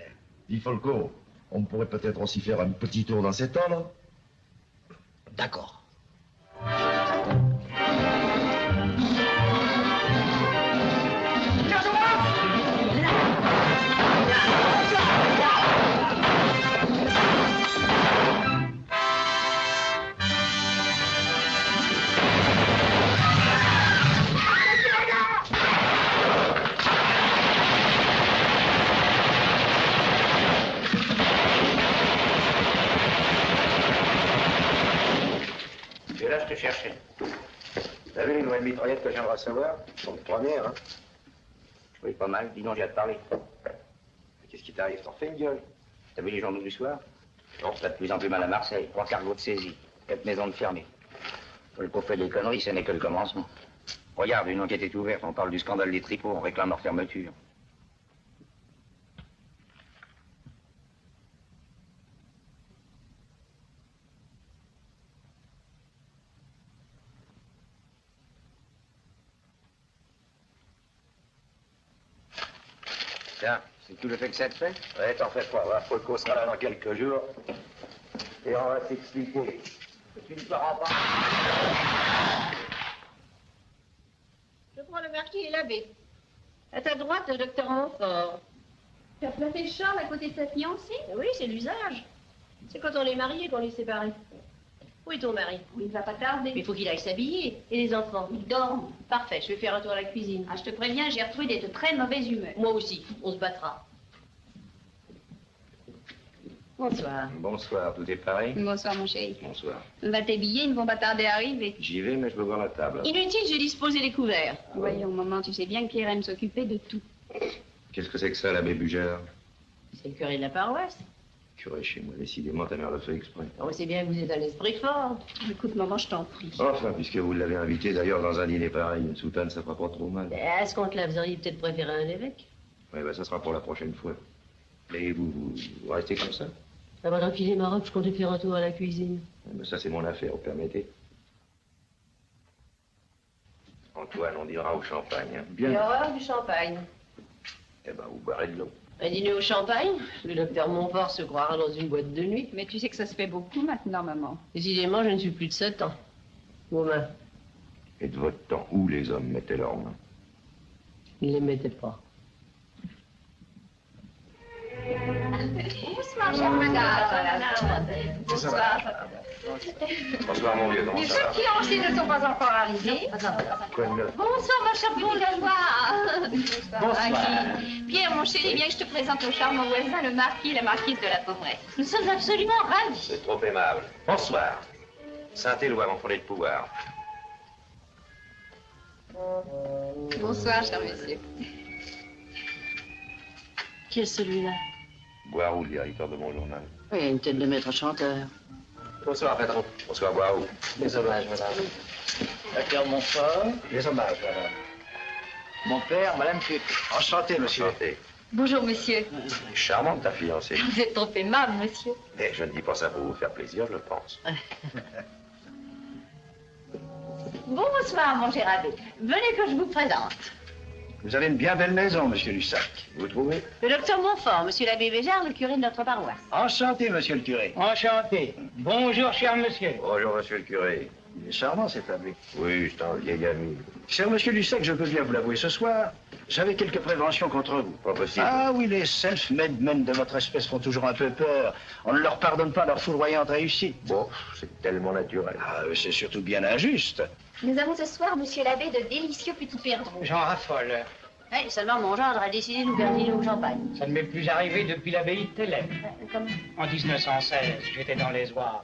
Dis Folco, on pourrait peut-être aussi faire un petit tour dans cet temps, là? D'accord. Là, je te cherchais. T'as vu les nouvelles mitraillettes que je viens de recevoir? Donc, première, hein? Oui, pas mal. Dis donc, j'ai à te parler. Qu'est-ce qui t'arrive? T'en fais une gueule? T'as vu les journaux du soir? Non. T'as de plus en plus mal à Marseille. 3 cargos de saisie. 4 maisons de fermées. Le pauvre fait des conneries, ce n'est que le commencement. Regarde, une enquête est ouverte. On parle du scandale des tripots. On réclame leur fermeture. Tiens, c'est tout le fait que ça te fait? Ouais, t'en fais pas, va. Folco sera là dans quelques jours. Et on va t'expliquer. Tu ne feras pas. Je prends le marquis et l'abbé. À ta droite, le docteur Montfort. Tu as placé Charles à côté de sa fiancée? Oui, c'est l'usage. C'est quand on est marié qu'on est séparés. Où est ton mari? Il ne va pas tarder. Mais il faut qu'il aille s'habiller. Et les enfants? Ils dorment. Parfait, je vais faire un tour à la cuisine. Ah, je te préviens, Gertrude est de très mauvaise humeur. Moi aussi, on se battra. Bonsoir. Bonsoir, tout est pareil? Bonsoir, mon chéri. Bonsoir. Va t'habiller, ils ne vont pas tarder à arriver. J'y vais, mais je veux voir la table. Inutile, j'ai disposé les couverts. Voyons, maman, tu sais bien que Pierre aime s'occuper de tout. Qu'est-ce que c'est que ça, l'abbé Bugère? C'est le curé de la paroisse. Curé chez moi, décidément, ta mère le fait exprès. Oh, c'est bien que vous êtes un esprit fort. Écoute, maman, je t'en prie. Enfin, puisque vous l'avez invité, d'ailleurs, dans un dîner pareil, une soutane, ça fera pas trop mal. À ce compte-là, vous auriez peut-être préféré un évêque? Oui, ben, ça sera pour la prochaine fois. Mais vous restez comme ça? Ah, pendant qu'il est Maroc, je comptais faire un tour à la cuisine. Ben, ça, c'est mon affaire, vous permettez? Antoine, on dira au champagne, hein? Bien. J'ai horreur du champagne. Eh ben, vous boirez de l'eau. Un dîner au champagne? Le docteur Montfort se croira dans une boîte de nuit. Mais tu sais que ça se fait beaucoup maintenant, maman. Décidément, je ne suis plus de 7 ans. Vos mains. Et de votre temps, où les hommes mettaient leurs mains? Ils ne les mettaient pas. Bonsoir, chère madame. Bonsoir. Bonsoir, mon vieux, comment Les ça va? petits fiancés ne sont pas encore arrivés. Quoi de neuf? Bonsoir, ma chère bourgeois. Bonsoir. Pierre, mon chéri, viens que je te présente au charmant voisin, le marquis et la marquise de la Pauvrette. Nous sommes absolument ravis. C'est trop aimable. Bonsoir. Saint-Éloi, mon fournet de pouvoir. Bonsoir, cher monsieur. Qui est celui-là? Boiroux, le directeur de mon journal. Oui, une tête de maître chanteur. Bonsoir, patron. Bonsoir, Boiroux. Les hommages, madame. Docteur Montfort. Les hommages, madame. Mon père, madame Fuc. Enchanté, monsieur. Enchanté. Bonjour, monsieur. Charmante, ta fiancée. Vous êtes trop aimable, monsieur. Mais je ne dis pas ça pour vous faire plaisir, je pense. Bonsoir, mon cher abbé. Venez que je vous présente. Vous avez une bien belle maison, monsieur Lussac. Vous trouvez? Le docteur Montfort, monsieur l'abbé Béjart, le curé de notre paroisse. Enchanté, monsieur le curé. Enchanté. Bonjour, cher monsieur. Bonjour, monsieur le curé. Il est charmant, cet abbé. Oui, c'est un vieil ami. Cher monsieur Lussac, je peux bien vous l'avouer ce soir, j'avais quelques préventions contre vous. Pas possible. Ah oui, les self-made men de votre espèce font toujours un peu peur. On ne leur pardonne pas leur foudroyante réussite. Bon, c'est tellement naturel. Ah, c'est surtout bien injuste. Nous avons ce soir, monsieur l'abbé, de délicieux petits perdreaux. J'en raffole. Oui, seulement mon gendre a décidé de nous gardiner au champagne. Ça ne m'est plus arrivé depuis l'abbaye de Thélème. Comment? En 1916, j'étais dans les Oies.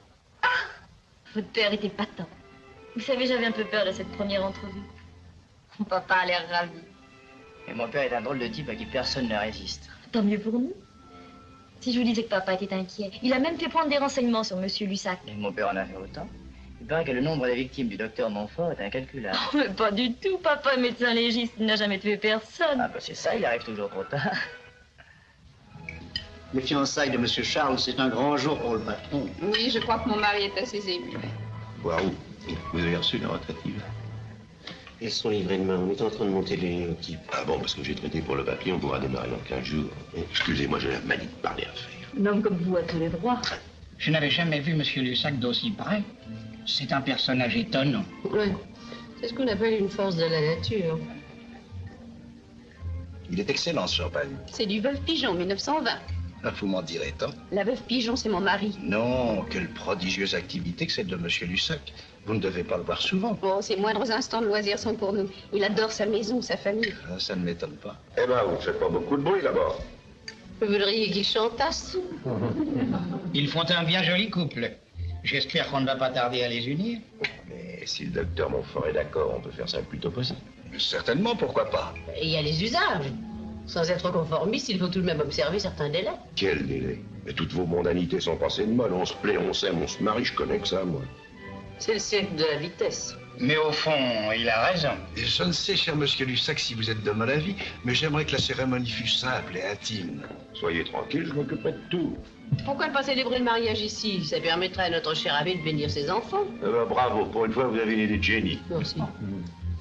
Votre père était patent. Vous savez, j'avais un peu peur de cette première entrevue. Mon papa a l'air ravi. Et mon père est un drôle de type à qui personne ne résiste. Tant mieux pour nous. Si je vous disais que papa était inquiet, il a même fait prendre des renseignements sur monsieur Lussac. Et mon père en a fait autant. Il paraît que le nombre des victimes du docteur Montfort est incalculable. Mais pas du tout, papa est médecin légiste, il n'a jamais tué personne. Ah bah c'est ça, il arrive toujours trop tard. Les fiançailles de monsieur Charles, c'est un grand jour pour le patron. Oui, je crois que mon mari est assez ému. Waouh, vous avez reçu la retrative? Elles sont livrées demain. On est en train de monter les types. Ah bon, parce que j'ai traité pour le papier, on pourra démarrer dans 15 jours. Excusez-moi, je m'a dit de parler à faire. Un homme comme vous a tous les droits. Je n'avais jamais vu monsieur Lussac d'aussi près. C'est un personnage étonnant. Oui, c'est ce qu'on appelle une force de la nature. Il est excellent, ce champagne. C'est du Veuve Pigeon, 1920. Ah, vous m'en direz tant. La Veuve Pigeon, c'est mon mari. Non, quelle prodigieuse activité que celle de monsieur Lussac. Vous ne devez pas le voir souvent. Bon, ses moindres instants de loisirs sont pour nous. Il adore sa maison, sa famille. Ah, ça ne m'étonne pas. Eh ben, vous ne faites pas beaucoup de bruit là-bas. Vous voudriez qu'il chantasse? Ils font un bien joli couple. J'espère qu'on ne va pas tarder à les unir. Mais si le docteur Montfort est d'accord, on peut faire ça le plus tôt possible. Certainement, pourquoi pas? Et il y a les usages. Sans être conformiste, il faut tout de même observer certains délais. Quel délai? Mais toutes vos mondanités sont passées de mode. On se plaît, on s'aime, on se marie, je connais que ça, moi. C'est le siècle de la vitesse. Mais au fond, il a raison. Je ne sais, cher monsieur Lussac, si vous êtes de mon avis, mais j'aimerais que la cérémonie fût simple et intime. Soyez tranquille, je m'occuperai de tout. Pourquoi ne pas célébrer le mariage ici? Ça permettrait à notre cher abbé de bénir ses enfants. Eh ben, bravo, pour une fois, vous avez une idée de génie. Merci.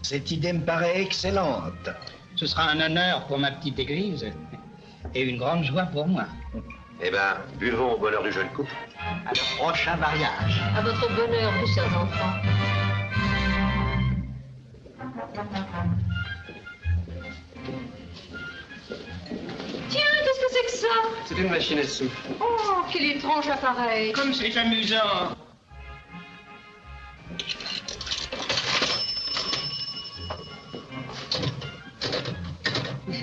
Cette idée me paraît excellente. Ce sera un honneur pour ma petite église et une grande joie pour moi. Eh ben, buvons au bonheur du jeune couple. À le prochain mariage. À votre bonheur, mes chers enfants. Tiens, qu'est-ce que c'est que ça? C'est une machine à souffle. Oh, quel étrange appareil. Comme c'est amusant.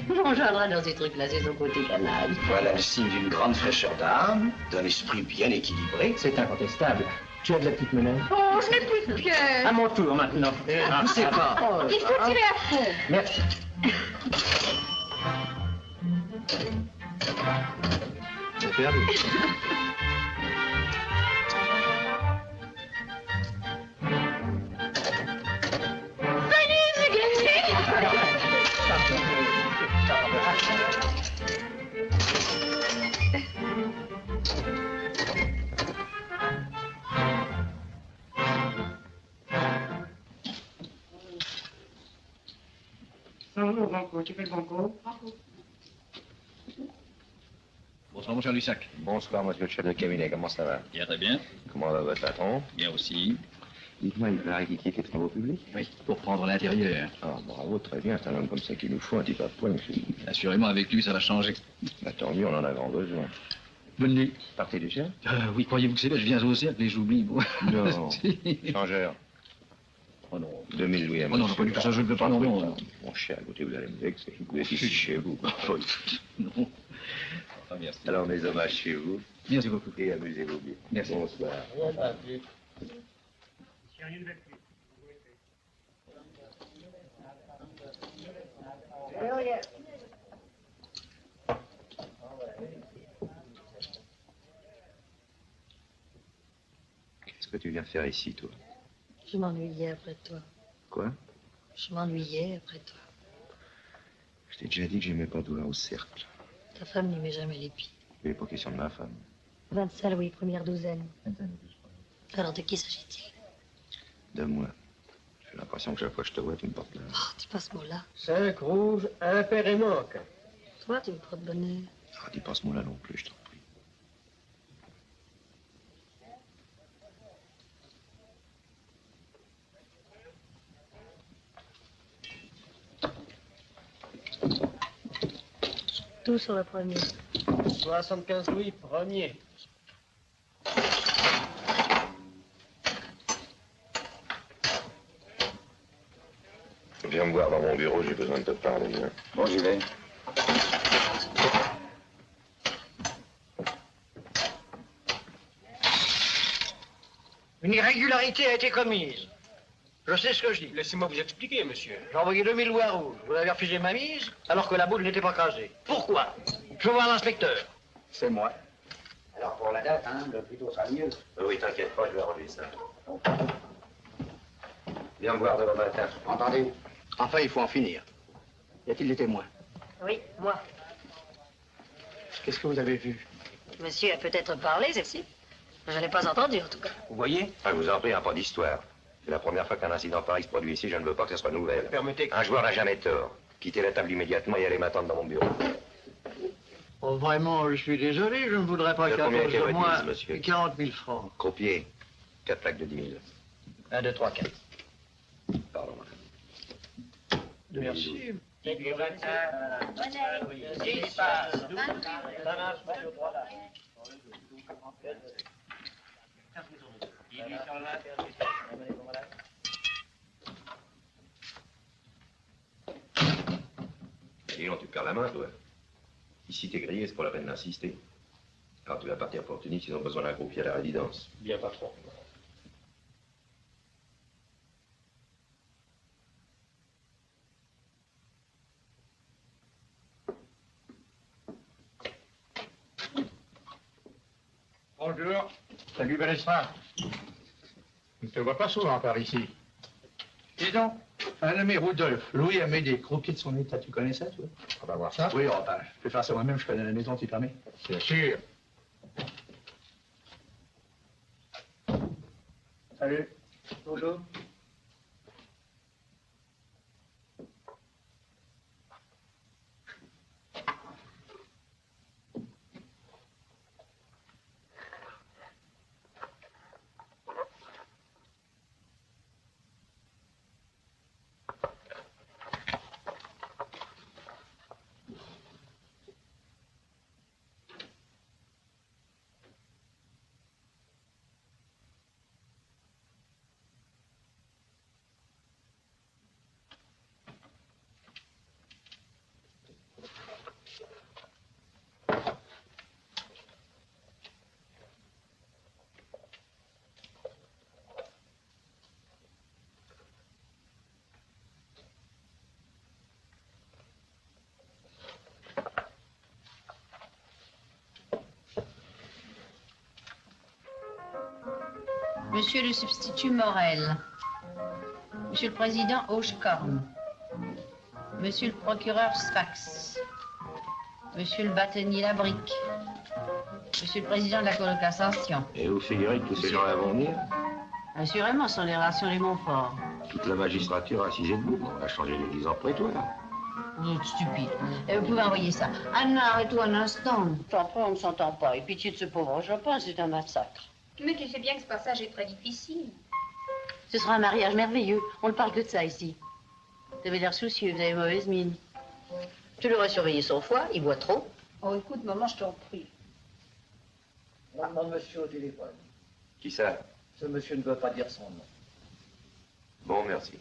Mon gendre dans ces trucs-là, c'est son côté canal. Voilà le signe d'une grande fraîcheur d'âme, d'un esprit bien équilibré. C'est incontestable. Tu as de la petite monnaie? Oh, je n'ai plus de pièces. À mon tour maintenant. Poussez pas. Il faut tirer à fond. Merci. C'est perdu. Allez, j'ai gagné. Bonjour, Banco. Tu fais le Banco? Bonsoir, monsieur Lussac. Bonsoir, monsieur le chef de cabinet, comment ça va? Bien, très bien. Comment va votre patron? Bien aussi. Dites-moi, il paraît qu'il quitte les travaux publics? Oui, pour prendre l'intérieur. Ah, bravo, très bien, c'est un homme comme ça qu'il nous faut, un petit peu de poing. Assurément, avec lui, ça va changer. Bah, tant mieux, on en a grand besoin. Bonne nuit. Partez déjà? Oui, croyez-vous que c'est là? Je viens au cercle et j'oublie. Bon. Non. Changeur. Oh non. 2000 louis à Oh non, pas du tout ça, je ne veux pas, non, non. Mon cher, écoutez, vous allez me vexer. Vous êtes ici chez vous. Non. Ah, merci. Alors, mes hommages chez vous. Merci beaucoup. Et amusez-vous bien. Merci. Bonsoir. Qu'est-ce que tu viens faire ici, toi? Je m'ennuyais après toi. Quoi? Je m'ennuyais après toi. Je t'ai déjà dit que j'aimais pas Doula au cercle. Ta femme n'y met jamais les pieds. Il n'est pas question de ma femme. 25 louis, première douzaine. Alors de qui s'agit-il? De moi. J'ai l'impression que chaque fois que je te vois, tu me portes là. Oh, dis pas ce mot-là. 5 rouges, un père et manque. Toi, tu me portes bonheur. Ah, dis pas ce mot-là non plus, je t'en prie. Tout sur le premier. 75 louis, premier. Viens me voir dans mon bureau, j'ai besoin de te parler. Hein. Bon, j'y vais. Une irrégularité a été commise. Je sais ce que je dis. Laissez-moi vous expliquer, monsieur. J'ai envoyé 2000 louis à rouge. Vous avez refusé ma mise, alors que la boule n'était pas crasée. Pourquoi? Je veux voir l'inspecteur. C'est moi. Alors pour la date, hein, le plus tôt sera mieux. Oui, t'inquiète pas, je vais arranger ça. Viens me voir demain matin. Entendez? Enfin, il faut en finir. Y a-t-il des témoins? Oui, moi. Qu'est-ce que vous avez vu? Monsieur a peut-être parlé, ceci. Je n'ai pas entendu, en tout cas. Vous voyez? Ah, je vous en prie, pas d'histoire. C'est la première fois qu'un incident pareil se produit ici, je ne veux pas que ce soit nouvelle. Permettez que... Un joueur n'a jamais tort. Quittez la table immédiatement et allez m'attendre dans mon bureau. Oh, vraiment, je suis désolé, je ne voudrais pas De qu'à combien cause qu'est de votre moi... mise, monsieur? 40 000 francs. Croupier, 4 plaques de 10 000. 1, 2, 3, 4. Pardon, madame. Merci. Sinon, tu perds la main, toi. Ici, t'es grillé, c'est pas la peine d'insister. Alors, tu vas partir pour Tunis, ils ont besoin d'un croupier à la résidence. Bien, patron. Bonjour. Salut, Balestra. Je ne te vois pas souvent par ici. Dis donc, un nommé Rudolf, Louis Amédée, croupier de son état, tu connais ça, toi? On va voir ça. Oui, enfin, je peux faire ça moi-même, je connais la maison, tu permets? Bien sûr. Salut. Bonjour. Monsieur le substitut Morel. Monsieur le président Hochekorn. Monsieur le procureur Sfax. Monsieur le bâtonnier Labrique. Monsieur le président de la Cour de cassation. Et vous figurez que tous ces gens-là vont venir? Assurément, ce sont les relations les Montfort. Toute la magistrature assise et debout. On va changer l'église en prétoire. Vous êtes stupide. Vous pouvez envoyer ça. Anna, arrête-toi un instant. Après, on ne s'entend pas. Et pitié de ce pauvre Chopin, c'est un massacre. Mais tu sais bien que ce passage est très difficile. Ce sera un mariage merveilleux. On ne parle que de ça ici. Vous avez l'air soucieux, vous avez mauvaise mine. Tu l'aurais surveillé son foie, il boit trop. Oh, écoute, maman, je t'en prie. On demande monsieur au téléphone. Qui ça? Ce monsieur ne veut pas dire son nom. Bon, merci.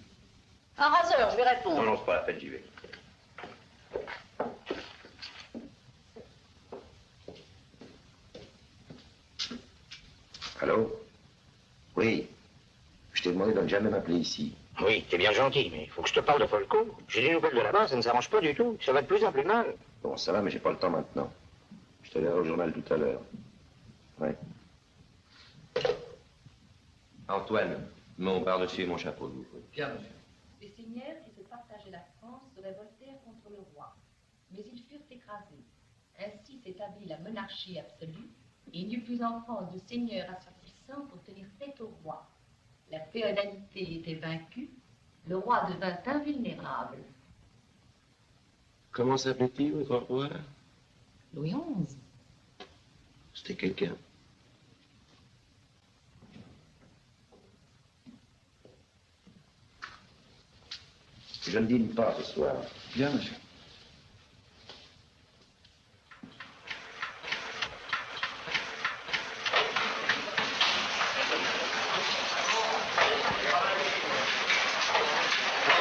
Un raseur, je vais répondre. Non, non, c'est pas la peine, j'y vais. Allô? Oui. Je t'ai demandé de ne jamais m'appeler ici. Oui, t'es bien gentil, mais il faut que je te parle de Folco. J'ai des nouvelles de là-bas, ça ne s'arrange pas du tout. Ça va de plus en plus mal. Bon, ça va, mais j'ai pas le temps maintenant. Je te verrai au journal tout à l'heure. Ouais. Antoine, mon par-dessus et mon chapeau, vous. Bien, monsieur. Les seigneurs qui se partageaient la France se révoltèrent contre le roi, mais ils furent écrasés. Ainsi s'établit la monarchie absolue, et il n'y eut plus en France de seigneur asservissant pour tenir tête au roi. La féodalité était vaincue, le roi devint invulnérable. Comment s'appelait-il, votre roi? Louis XI. C'était quelqu'un. Je ne dîne pas ce soir. Bien, monsieur.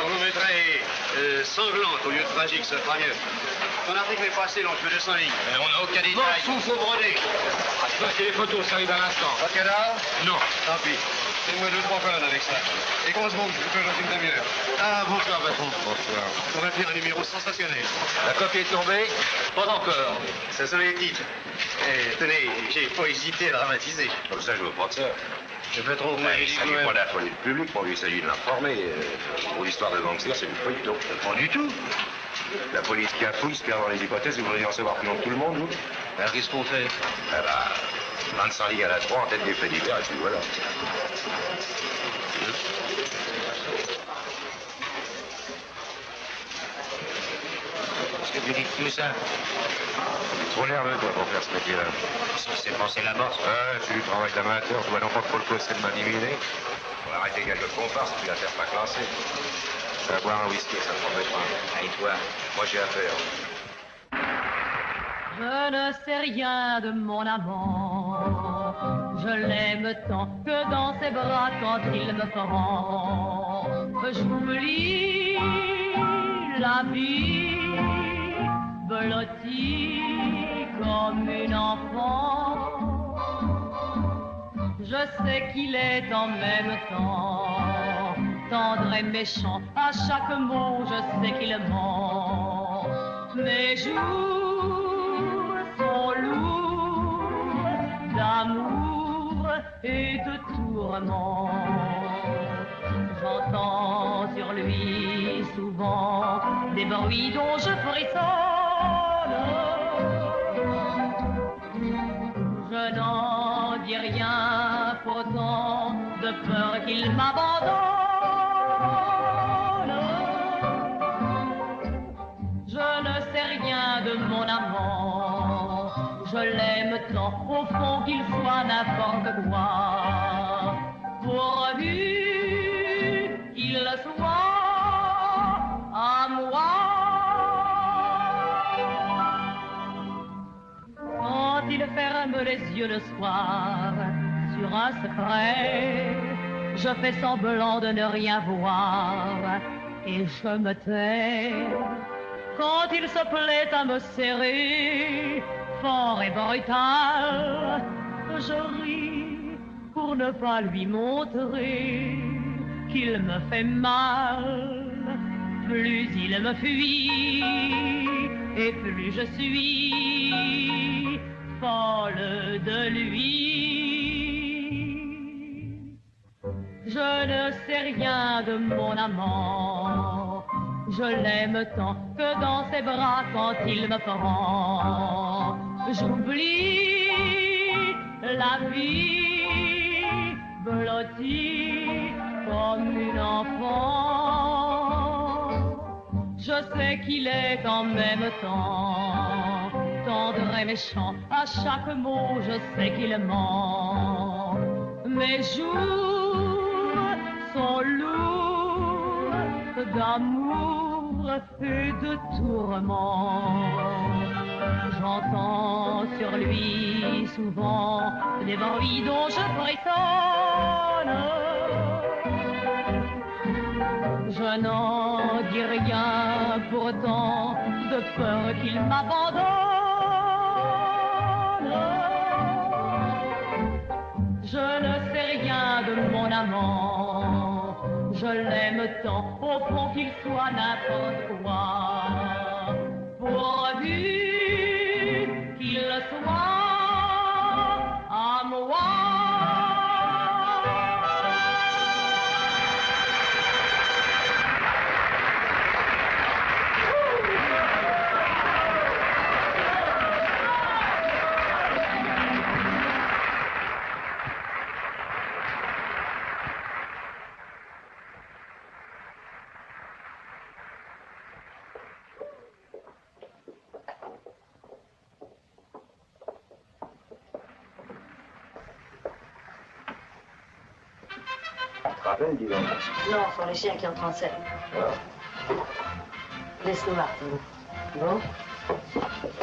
Vous mettrez sanglante au lieu de tragique, ce sera mieux. Ton article n'est pas assez long, je veux 200 lignes. On n'a aucun détail. Bon, faut broder. Les photos, ça arrive à l'instant. Pas de cadavre? Non. Tant pis. Fais-moi 2-3 colonnes avec ça. Et qu'on se monte, je peux une demi-heure. Ah, bonsoir, patron. Bonsoir. On va faire un numéro sensationnel. La copie est tombée? Pas encore. Ce sont les titres. Et tenez, j'ai pas hésité à dramatiser. Comme ça, je veux pas de ça. Je peux trop vous m'avez Il dit s'agit quand pas même. d'informer le public, pour lui, il s'agit de l'informer. Pour l'histoire de gangster, c'est du feuilleton. Pas du tout. La police qui a fouille, se perd dans les hypothèses, vous voudriez en savoir plus long que tout le monde, vous? Alors, qu'est-ce qu'on fait? Ah bah, 25 ligues à la 3 en tête des faits divers, et puis voilà. Qu'est-ce que tu dis de tout ça? Trop nerveux, toi, pour faire ce métier-là. Qu'est-ce qui s'est passé là-bas? Ouais, c'est du travail d'amateur, je vois non pas que pour le coup, c'est de m'adminer. On va arrêter quelques comparses, puis la faire pas classer. Je vais boire un whisky, ça me prendrait pas. Et toi? Moi, j'ai affaire. Je ne sais rien de mon amant. Je l'aime tant que dans ses bras quand il me prend. J'oublie la vie, blottie comme une enfant. Je sais qu'il est en même temps tendre et méchant. À chaque mot, je sais qu'il ment. Mes jours sont lourds d'amour et de tourments. J'entends sur lui souvent des bruits dont je frissonne. Je n'en dis rien pourtant de peur qu'il m'abandonne. Je ne sais rien de mon amant. Je l'aime tant au fond qu'il soit n'importe quoi. Pourvu qu'il soit à moi. Quand il ferme les yeux le soir sur un secret, je fais semblant de ne rien voir et je me tais. Quand il se plaît à me serrer, fort et brutal, je ris pour ne pas lui montrer qu'il me fait mal. Plus il me fuit et plus je suis folle de lui. Je ne sais rien de mon amant. Je l'aime tant que dans ses bras quand il me prend. J'oublie la vie blottie comme une enfant. Je sais qu'il est en même temps tendre et méchant. À chaque mot, je sais qu'il ment. Mes jours sont lourds d'amour et de tourments. J'entends sur lui souvent des bruits dont je frissonne. Je n'en dis rien pourtant de peur qu'il m'abandonne. Je ne sais rien de mon amant. Je l'aime tant au fond qu'il soit n'importe quoi. Pourvu qu'il soit à moi. Tu te rappelles, dis donc? Non, ce sont les chiens qui entrent en scène. Laisse-nous, Martine. Bon?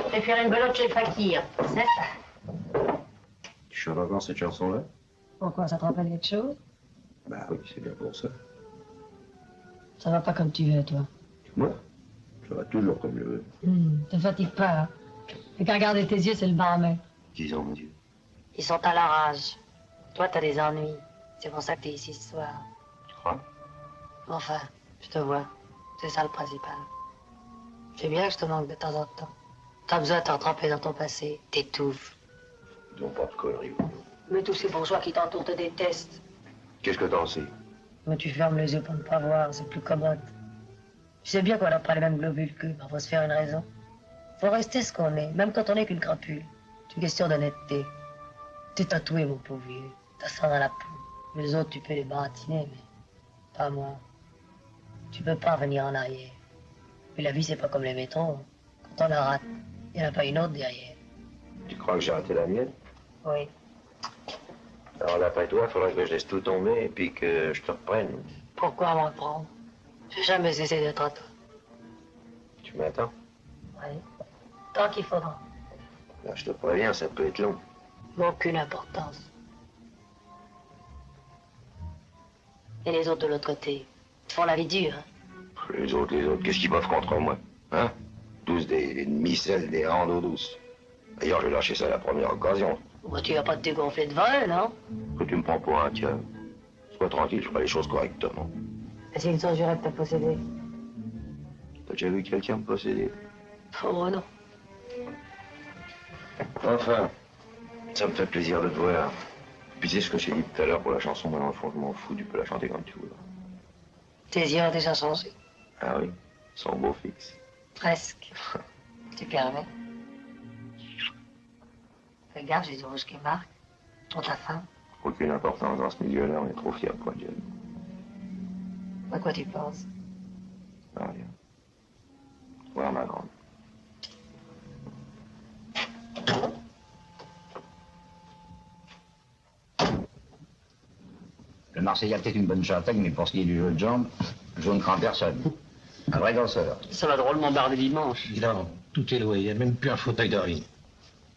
Je vais faire une belote chez le fakir, c'est ça? Tu chantes encore cette chanson-là? Pourquoi, ça te rappelle quelque chose? Bah oui, c'est bien pour ça. Ça va pas comme tu veux, toi. Moi? Ça va toujours comme je veux. Te fatigue pas, hein? Et qu'à regarder tes yeux, c'est le baromètre. Disons, mon Dieu. Ils sont à la rage. Toi, t'as des ennuis. C'est pour ça que t'es ici ce soir. Tu crois? Enfin, je te vois. C'est ça le principal. Je sais bien que je te manque de temps en temps. T'as besoin de te retremper dans ton passé. T'étouffes. Ils n'ont pas de conneries, vous. Mais tous ces bourgeois qui t'entourent te détestent. Qu'est-ce que t'en sais? Mais tu fermes les yeux pour ne pas voir, c'est plus commode. Tu sais bien qu'on n'a pas les mêmes globules qu'eux, mais faut se faire une raison. Faut rester ce qu'on est, même quand on n'est qu'une crapule. C'est une question d'honnêteté. T'es tatoué, mon pauvre vieux. T'as ça dans la peau. Les autres, tu peux les baratiner, mais pas moi. Tu peux pas revenir en arrière. Mais la vie, c'est pas comme les métros. Quand on la rate, il n'y en a pas une autre derrière. Tu crois que j'ai raté la mienne? Oui. Alors d'après toi, il faudrait que je laisse tout tomber et puis que je te reprenne. Pourquoi me reprendre? J'ai jamais cessé d'être à toi. Tu m'attends? Oui. Tant qu'il faudra. Là, je te préviens, ça peut être long. Aucune importance. Et les autres de l'autre côté, ils font la vie dure, hein? Les autres, qu'est-ce qu'ils boivent contre moi? Hein? Tous des micelles, des randos douces. D'ailleurs, je vais lâcher ça à la première occasion. Bon, tu vas pas te dégonfler devant eux, non? Que tu me prends pour un tiens. Sois tranquille, je ferai les choses correctement. Et s'ils sont jurés de te posséder? T'as déjà vu quelqu'un me posséder? Oh non. Enfin, ça me fait plaisir de te voir. Puis c'est ce que j'ai dit tout à l'heure pour la chanson, moi dans le fond, je m'en fous, tu peux la chanter comme tu veux. Tes yeux ont déjà changé. Ah oui, ils sont beaux fixes. Presque. Tu permets? Fais gaffe, j'ai du rouge qui marque. Pour ta femme. Aucune importance dans ce milieu-là, on est trop fiers pour Dieu. À quoi tu penses? Ah, rien. Voir ma grande. Le Marseillais a peut-être une bonne châtaigne, mais pour ce qui est du jeu de jambes, je ne crains personne. Un vrai danseur. Ça va drôlement barder dimanche. Non, tout est loué, il n'y a même plus un fauteuil de riz.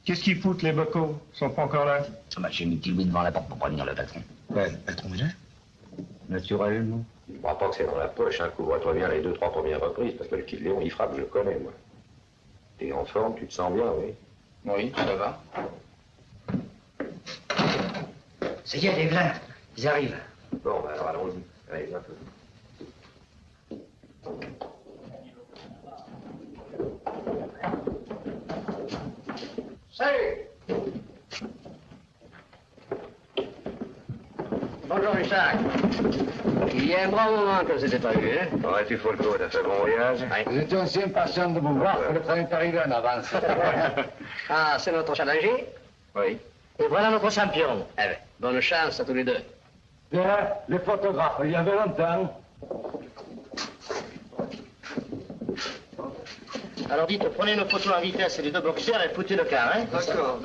Qu'est-ce qu'ils foutent, les bocaux? Ils sont pas encore là? J'ai mis petit Louis devant la porte pour prévenir le patron. Ouais, le patron est là? Naturellement. Je ne crois pas que c'est dans la poche, hein. Couvre-toi bien les 2-3 premières reprises, parce que le Kid Léon, il frappe, je le connais, moi. T'es en forme, tu te sens bien, oui? Oui, ça va. Ça y est, les vins, ils arrivent. Bon, ben alors allons-y. Allez, un peu. Salut! Bonjour, Richard. Il y a un bon moment que c'était pas vu, hein? Ouais, tu fous le coup, t'as fait bon voyage? Nous étions aussi impatients de vous voir que le train est arrivé en avance. Ah, c'est notre challenger? Oui. Et voilà notre champion. Eh bien, bonne chance à tous les deux. Bien, les photographes, il y avait longtemps. Alors dites, prenez une photo en vitesse des deux boxeurs et foutez le quart, hein? D'accord.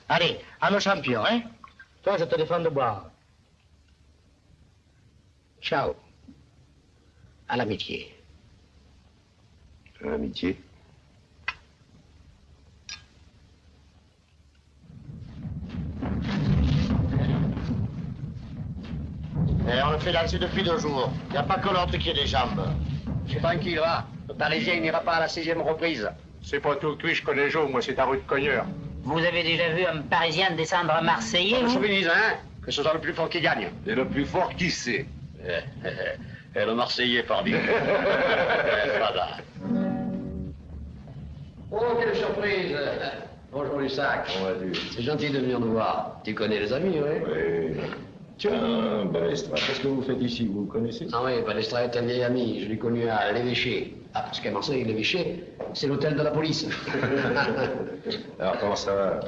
Allez, à nos champions, hein? Toi, je te défends de boire. Ciao. À l'amitié. L'amitié. Et on le fait danser depuis 2 jours. Il n'y a pas que l'autre qui a des jambes. Je suis tranquille, va. Le Parisien il n'ira pas à la 6e reprise. C'est pas tout cuit, je connais Joe, moi c'est ta rue de Cogneur. Vous avez déjà vu un Parisien descendre un Marseillais, Je vous? souvenise, hein? Que ce soit le plus fort qui gagne. Et le plus fort, qui c'est? Et le Marseillais, parmi. Voilà. Oh, quelle surprise! Bonjour, Lussac. C'est gentil de venir nous voir. Tu connais les amis, oui? Oui. Tiens, Balestra, qu'est-ce que vous faites ici? Vous le connaissez? Ah oui, Balestra est un vieil ami. Je l'ai connu à l'Évêché. Ah, parce qu'à Marseille, l'Évêché, c'est l'hôtel de la police. Alors, comment ça va?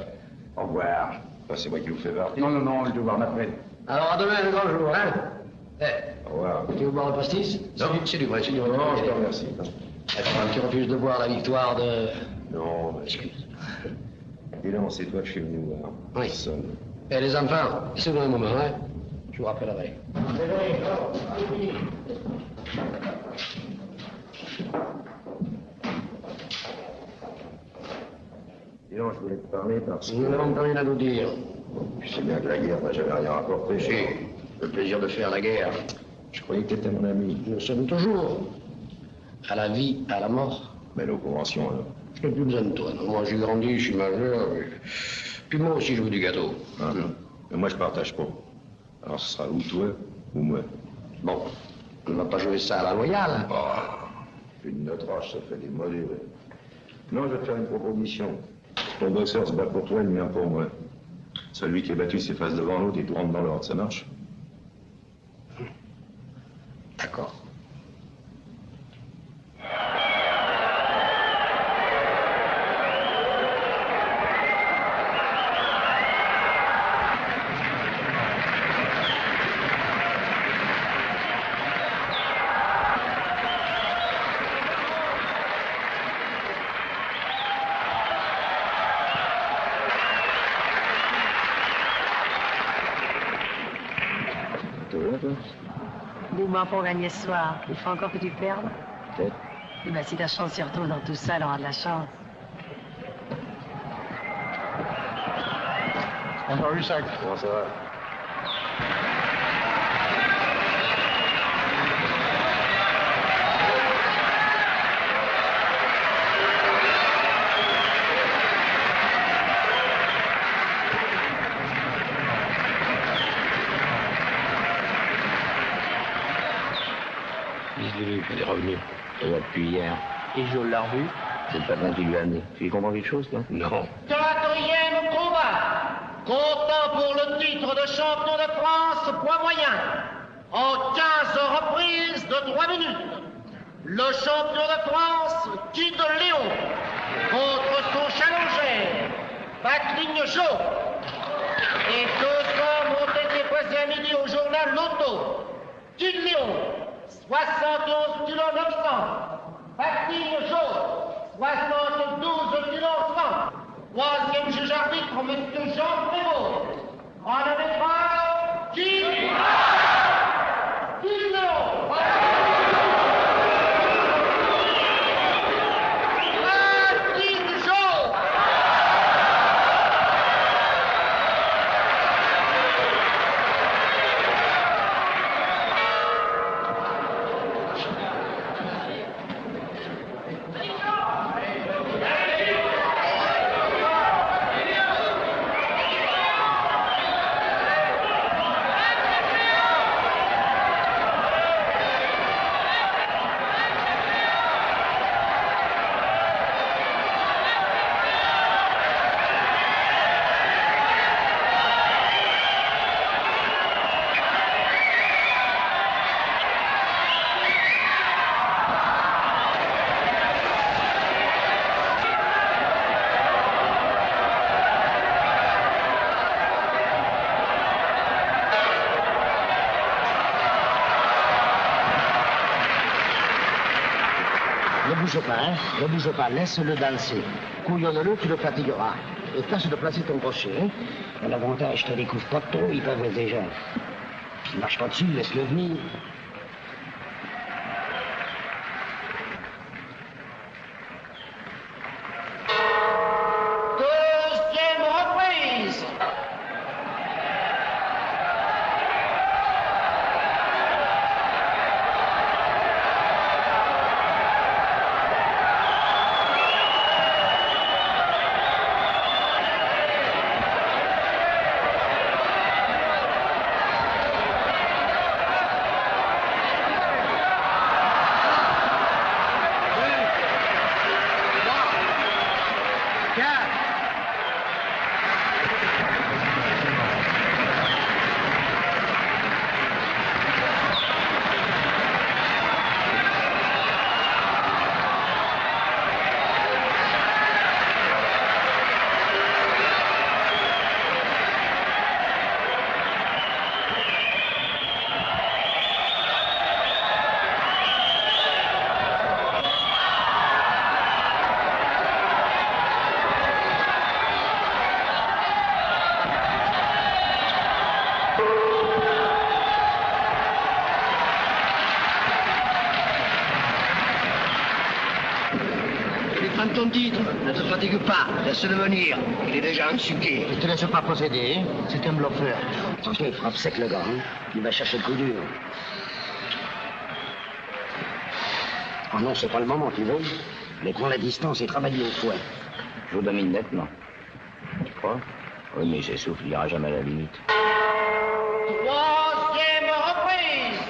Au revoir. Bah, c'est moi qui vous fais voir. Non, je dois voir ma prête. Alors, à demain, le grand jour, hein? Au revoir. Tu veux boire le pastis? C'est du vrai, c'est du vrai. Non, je te remercie. Tu refuses de boire la victoire de... Non, excuse. Et non, c'est toi que je suis venu voir. Oui. Personne. Et les enfants, c'est dans un moment, hein? Je vous rappellerai. Dis donc, je voulais te parler parce que... Nous n'avons rien à nous dire. Tu sais bien que la guerre n'a jamais rien rapporté. Si, le plaisir de faire la guerre. Je croyais que tu étais mon ami. Nous sommes toujours. À la vie, à la mort. Mais nos conventions, alors. Je n'ai plus besoin de toi. Non. Moi, j'ai grandi, je suis majeur. Puis moi aussi, je veux du gâteau. Ah, mais moi, je partage pas. Alors, ce sera ou toi ou moi. Bon, on ne va pas jouer ça à la loyale. Une notre âge, ça fait des modérés. Non, je vais te faire une proposition. Ton boxeur se bat pour toi et le mien pour moi. Celui qui est battu s'efface devant l'autre et tout rentre dans l'ordre. Ça marche? D'accord. Dis-moi pour gagner ce soir, il faut encore que tu perdes? Peut-être. Eh ben, si ta chance s'y retourne dans tout ça, elle aura de la chance. Bonjour, Lussac. Comment ça va? Elle est revenue. Elle va depuis hier. Et Jo l'a revue. C'est le patron qui lui a amené. Tu y comprends quelque chose, toi? Non. 4e combat. Comptant pour le titre de champion de France poids moyen. En 15 reprises de 3 minutes. Le champion de France, Kid Léon. Contre son challenger, Backling Joe. Et 2 hommes ont été posés à midi au journal Loto. Kid Léon, 71 kg 900. Backling Joe, 72 kg 100. 3e juge arbitre, M. Jean Prévost. En arbitrage, Kid Léon. Ne bouge pas, laisse-le danser. Couillonne-le, tu le fatigueras. Et tâche de placer ton crochet. Hein. L'avantage, je te découvre pas trop, ils peuvent déjà. S'il marche pas dessus, laisse-le venir. Deuxième reprise. ton titre. Ne te fatigue pas, laisse-le venir. Il est déjà ensuqué. Ne te laisse pas posséder, hein. C'est un bluffeur. Attention, il frappe sec le gars, hein. Il va chercher le coup dur. Oh non, c'est pas le moment, tu veux. Mais prends la distance et travaille au fouet. Je vous domine nettement. Tu crois? Oui, mais ses souffles, il ira jamais à la limite. Troisième reprise.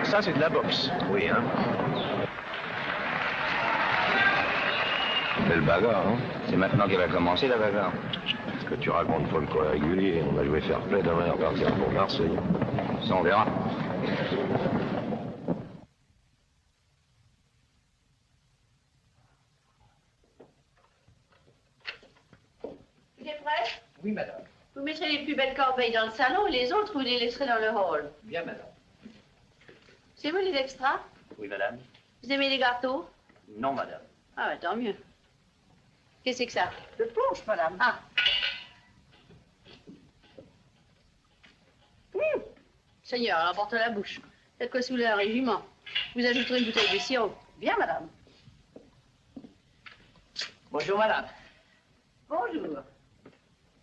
Ça, c'est de la boxe. Oui, hein. Belle bagarre, hein. C'est maintenant qu'elle va commencer, la bagarre. Ce que tu racontes faut le coup régulier. On va jouer fair play demain et repartir pour Marseille. Ça, on verra. Vous êtes prêts? Oui, madame. Vous mettrez les plus belles corbeilles dans le salon et les autres, vous les laisserez dans le hall. Bien, madame. C'est vous les extras? Oui, madame. Vous aimez les gâteaux? Non, madame. Ah, bah, tant mieux. Qu'est-ce que c'est que ça? Le punch, madame. Ah. Seigneur, elle emporte la bouche. Faites quoi sous un régiment? Vous ajouterez une bouteille de sirop. Bien, madame. Bonjour, madame. Bonjour.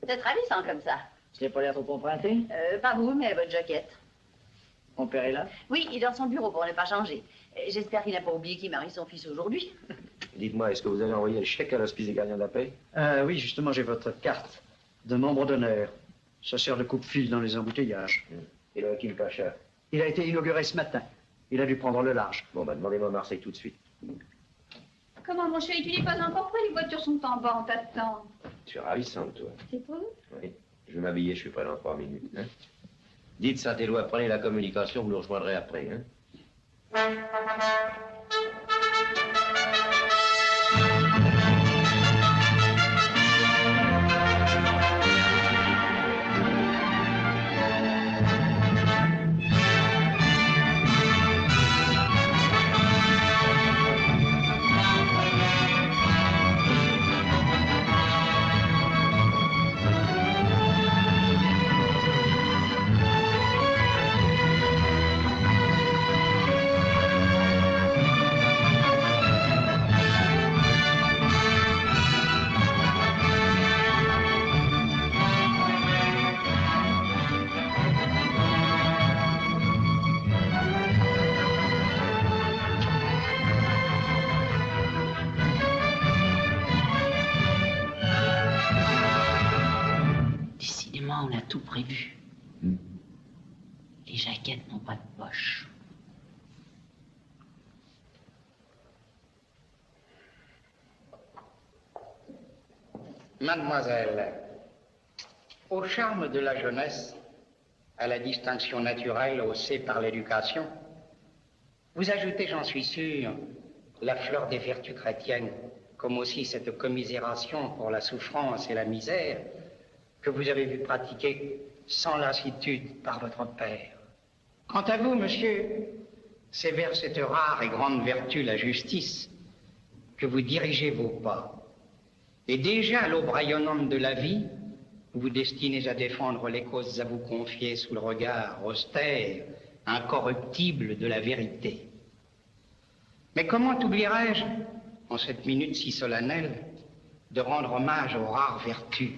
Vous êtes ravissant comme ça. Je n'ai pas l'air trop emprunté? Pas vous, mais votre jaquette. Mon père est là? Oui, il est dans son bureau pour ne pas changer. J'espère qu'il n'a pas oublié qu'il marie son fils aujourd'hui. Dites-moi, est-ce que vous avez envoyé le chèque à l'hospice des gardiens de la paix? Oui, justement, j'ai votre carte de membre d'honneur. Ça sert de coupe-fil dans les embouteillages. Et le Hakim Pacha? Il a été inauguré ce matin. Il a dû prendre le large. Bon, bah, demandez-moi à Marseille tout de suite. Comment, mon chéri, tu n'es pas encore prêt? Les voitures sont en bas, on t'attend. Tu es ravissante, toi. C'est pour nous? Oui. Je vais m'habiller, je suis prêt dans 3 minutes. Hein? Dites Saint-Éloi, prenez la communication, vous nous rejoindrez après. Hein? On a tout prévu. Les jaquettes n'ont pas de poche. Mademoiselle, au charme de la jeunesse, à la distinction naturelle haussée par l'éducation, vous ajoutez, j'en suis sûr, la fleur des vertus chrétiennes, comme aussi cette commisération pour la souffrance et la misère que vous avez vu pratiquer sans lassitude par votre père. Quant à vous, monsieur, c'est vers cette rare et grande vertu, la justice, que vous dirigez vos pas. Et déjà, à l'aube rayonnante de la vie, vous destinez à défendre les causes à vous confier sous le regard austère, incorruptible de la vérité. Mais comment oublierais-je, en cette minute si solennelle, de rendre hommage aux rares vertus,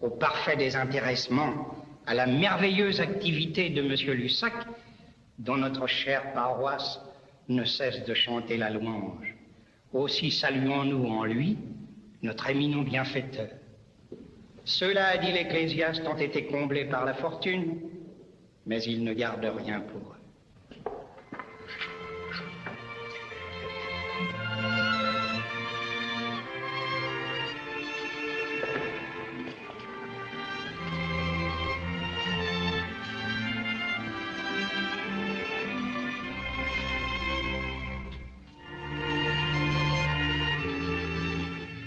au parfait désintéressement, à la merveilleuse activité de M. Lussac, dont notre chère paroisse ne cesse de chanter la louange. Aussi saluons-nous en lui notre éminent bienfaiteur. Ceux-là, a dit l'Ecclésiaste, ont été comblés par la fortune, mais ils ne gardent rien pour eux.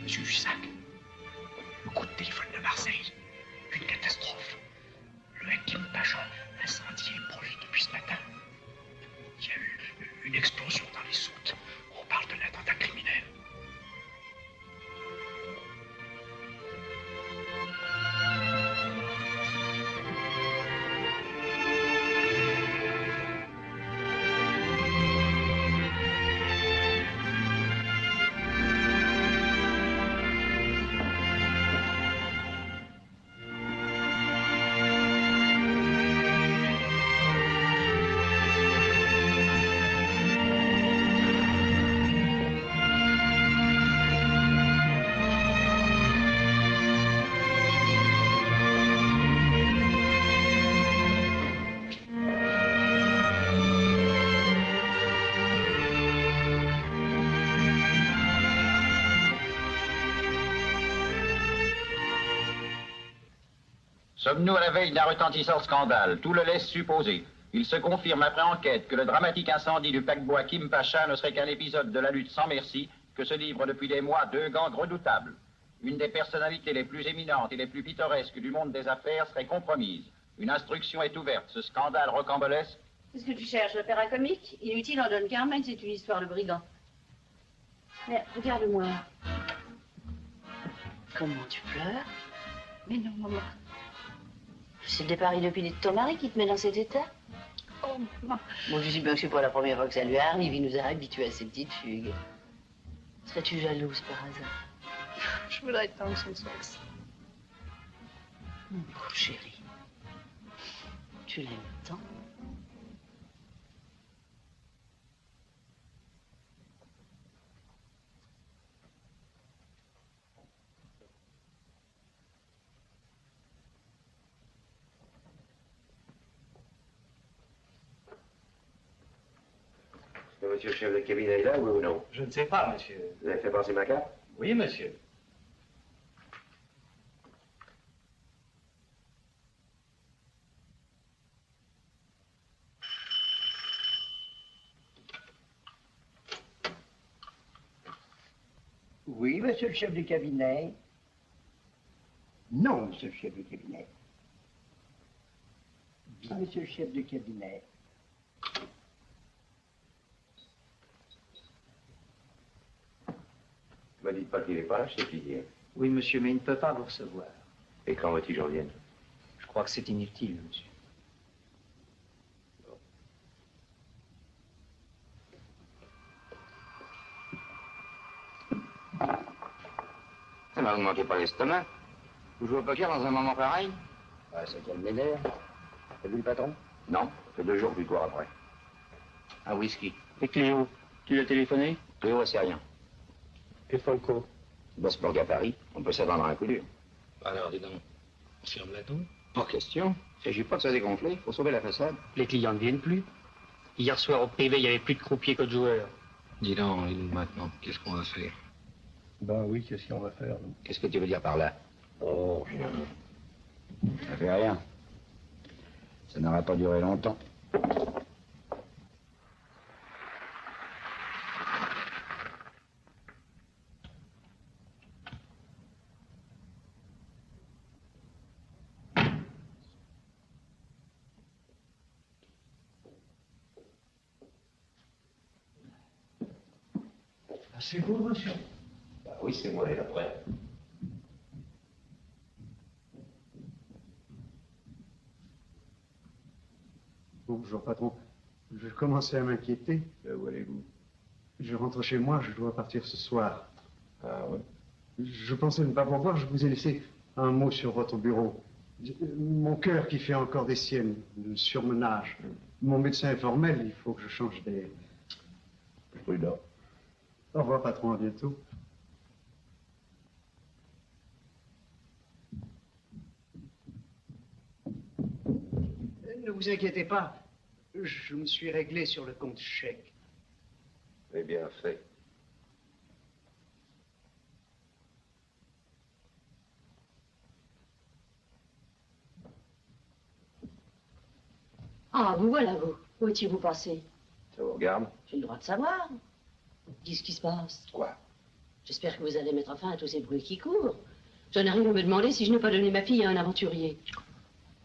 Monsieur Lussac, le coup de téléphone de Marseille, une catastrophe. Le Hakim Pacha, incendié et brûlé depuis ce matin. Il y a eu une explosion dans les soutes. On parle d'un attentat criminel. Sommes-nous à la veille d'un retentissant scandale? Tout le laisse supposer. Il se confirme après enquête que le dramatique incendie du paquebot Hakim Pacha ne serait qu'un épisode de la lutte sans merci que se livrent depuis des mois deux gangs redoutables. Une des personnalités les plus éminentes et les plus pittoresques du monde des affaires serait compromise. Une instruction est ouverte. Ce scandale rocambolesque... Qu'est-ce que tu cherches, l'opéra comique? Inutile, en donne Carmen, c'est une histoire de brigand. Mais regarde-moi. Comment tu pleures? Mais non, maman. C'est le départ inopiné de ton mari qui te met dans cet état? Oh, maman. Bon, je sais bien que c'est pas la première fois que ça lui arrive. Il nous a habitués à ces petites fugues. Serais-tu jalouse par hasard? Je voudrais tant que ce ne soit que ça. Mon pauvre chéri. Tu l'aimes tant? Monsieur le chef de cabinet est là, oui ou non? Je ne sais pas, monsieur. Vous avez fait passer ma carte? Oui, monsieur. Oui, monsieur le chef de cabinet. Non, monsieur le chef de cabinet. Bien, monsieur le chef de cabinet. Ne me dites pas qu'il n'est pas là, chez Didier. Oui, monsieur, mais il ne peut pas vous recevoir. Et quand veux-tu que je revienne? Je crois que c'est inutile, monsieur. Ça m'a vous manquez pas l'estomac. Vous jouez au poker dans un moment pareil? Ah, ça calme les nerfs. T'as vu le patron? Non, ça fait 2 jours que je lui cours après. Un whisky. Et Cléo, tu l'as téléphoné? Cléo, c'est rien. Et Folco? Il bosse pour à Paris. On peut s'attendre à un coup dur. Alors, dis donc, on ferme la tombe? Pas question. Il s'agit pas de se dégonfler. Il faut sauver la façade. Les clients ne viennent plus. Hier soir, au privé, il y avait plus de croupiers que de joueurs. Dis donc, et nous maintenant, qu'est-ce qu'on va faire? Ben oui, qu'est-ce qu'on va faire, nous? Qu'est-ce que tu veux dire par là? Oh, rien. Ça fait rien. Ça n'aura pas duré longtemps. C'est vous, monsieur? Bah oui, c'est moi, et après. Bonjour, patron. Je commençais à m'inquiéter. Où allez-vous? Je rentre chez moi, je dois partir ce soir. Ah ouais? Je pensais ne pas pouvoir, je vous ai laissé un mot sur votre bureau. Mon cœur qui fait encore des siennes, le surmenage. Mon médecin est formel, il faut que je change d'air. Prudent. Au revoir, patron, à bientôt. Ne vous inquiétez pas, je me suis réglé sur le compte chèque. Eh bien fait. Ah, vous voilà, vous. Où étiez-vous passé? Ça vous regarde? J'ai le droit de savoir. Dis ce qui se passe. Quoi? J'espère que vous allez mettre fin à tous ces bruits qui courent. J'en arrive à me demander si je n'ai pas donné ma fille à un aventurier.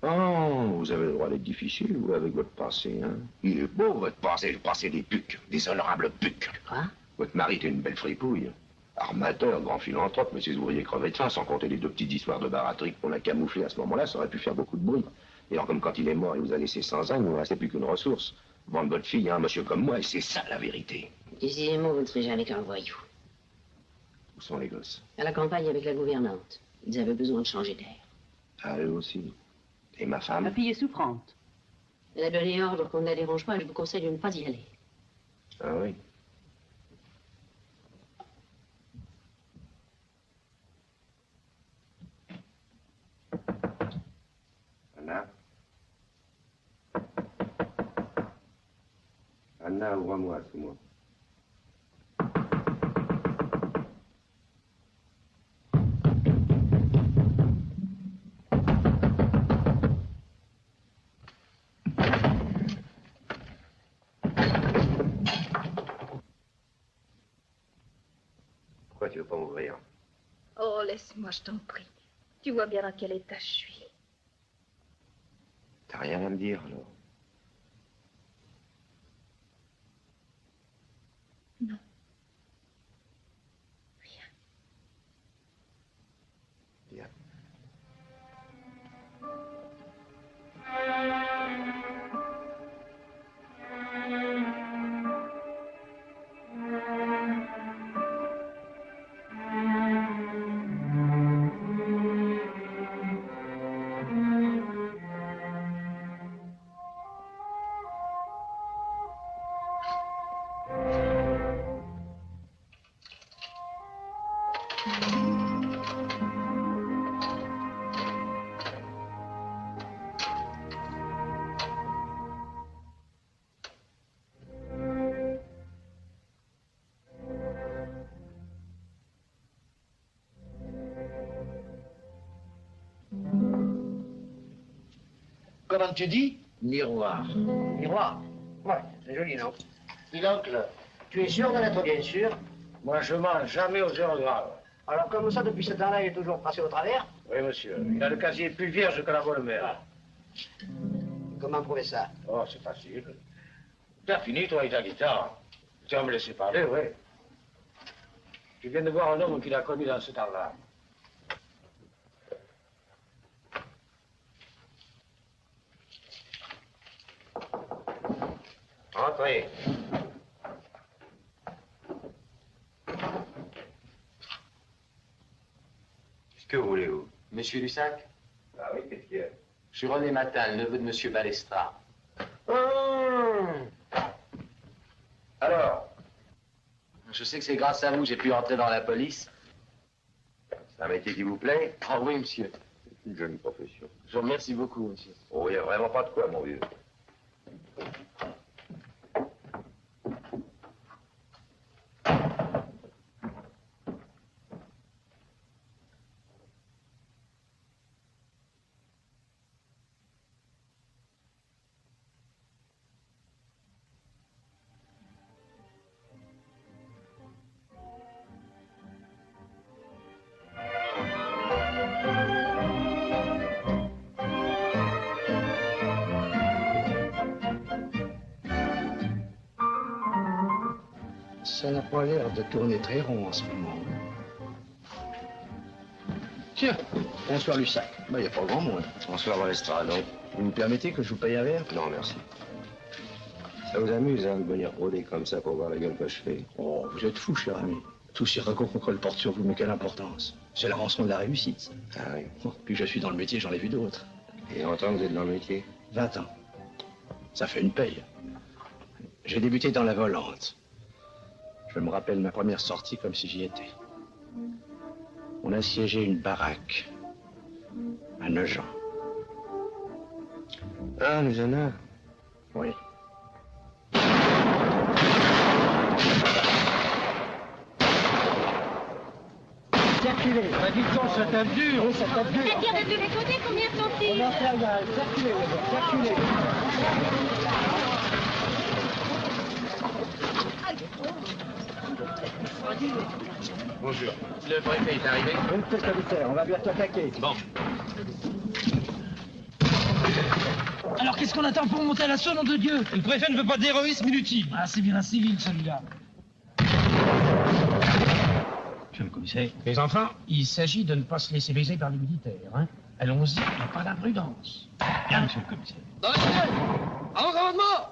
Oh, vous avez le droit d'être difficile, vous, avec votre passé, hein? Il est beau, votre passé, le passé des pucs, des honorables pucs. Quoi? Votre mari était une belle fripouille. Armateur, grand philanthrope, mais ses ouvriers crevaient de faim, sans compter les 2 petites histoires de baratrique qu'on a camouflées à ce moment-là, ça aurait pu faire beaucoup de bruit. Et alors, comme quand il est mort, il vous a laissé sans âme, il ne vous restait plus qu'une ressource. Vendre votre fille à un monsieur comme moi, et c'est ça la vérité. Décidément, vous ne serez jamais qu'un voyou. Où sont les gosses? À la campagne avec la gouvernante. Ils avaient besoin de changer d'air. Ah, eux aussi. Et ma femme? Ma fille est souffrante. Elle a donné ordre qu'on ne la dérange pas et je vous conseille de ne pas y aller. Ah oui. Anna? Anna, ouvre-moi, c'est moi. Pourquoi tu veux pas m'ouvrir? Oh, laisse-moi, je t'en prie. Tu vois bien dans quel état je suis. T'as rien à me dire, alors? Non. Bien. Comment tu dis? Miroir. Miroir. Ouais, c'est joli, non? Dis donc, tu es sûr d'en être bien sûr? Moi, je mens jamais aux heures graves. Alors, comme ça, depuis ce temps-là, il est toujours passé au travers? Oui, monsieur. Il a le casier plus vierge que la bonne mère. Comment prouver ça? Oh, c'est facile. Tu as fini, toi, avec ta guitare. Tu vas me laisser parler, oui. Tu viens de voir un homme qu'il a connu dans ce temps-là. Entrez. Qu'est-ce que vous voulez, vous? Monsieur Lussac? Ah oui, qu'est-ce qu'il y a? Je suis René Matin, le neveu de Monsieur Balestra. Alors? Je sais que c'est grâce à vous que j'ai pu entrer dans la police. C'est un métier qui vous plaît? Ah oui, monsieur. C'est une jeune profession. Je vous remercie beaucoup, monsieur. Oh, il n'y a vraiment pas de quoi, mon vieux. Ça n'a pas l'air de tourner très rond en ce moment. Tiens, bonsoir Lussac. Il n'y a pas grand monde. Bonsoir, Balestra, donc. Vous me permettez que je vous paye un verre? Non, merci. Ça vous amuse, hein, de venir rôder comme ça pour voir la gueule que je fais? Oh, vous êtes fou, cher ami. Tous ces ragots qu'on colle porte sur vous, mais quelle importance. C'est la rançon de la réussite, ça. Ah oui. Oh, puis je suis dans le métier, j'en ai vu d'autres. Et longtemps que vous êtes dans le métier? 20 ans. Ça fait une paye. J'ai débuté dans la volante. Je me rappelle ma première sortie comme si j'y étais. On a siégé une baraque à Nogent. Ah, les honneurs? Oui. Circulez. Bah, dites donc, ça tape dur. Oui, ça tape dur. C'est-à-dire de tous les côtés, combien sont-ils? On en fait rien. Circulez, circulez. Bonjour. Le préfet est arrivé? Oui, monsieur le commissaire, on va bientôt attaquer. Bon. Alors qu'est-ce qu'on attend pour monter à l'assaut, nom de Dieu? Le préfet ne veut pas d'héroïsme inutile. Ah, c'est bien un civil, celui-là. Monsieur le commissaire. Les enfants, il s'agit de ne pas se laisser baiser par les militaires, hein. Allons-y, pas d'imprudence. Bien, monsieur le commissaire. Dans les yeux. Avant commandement.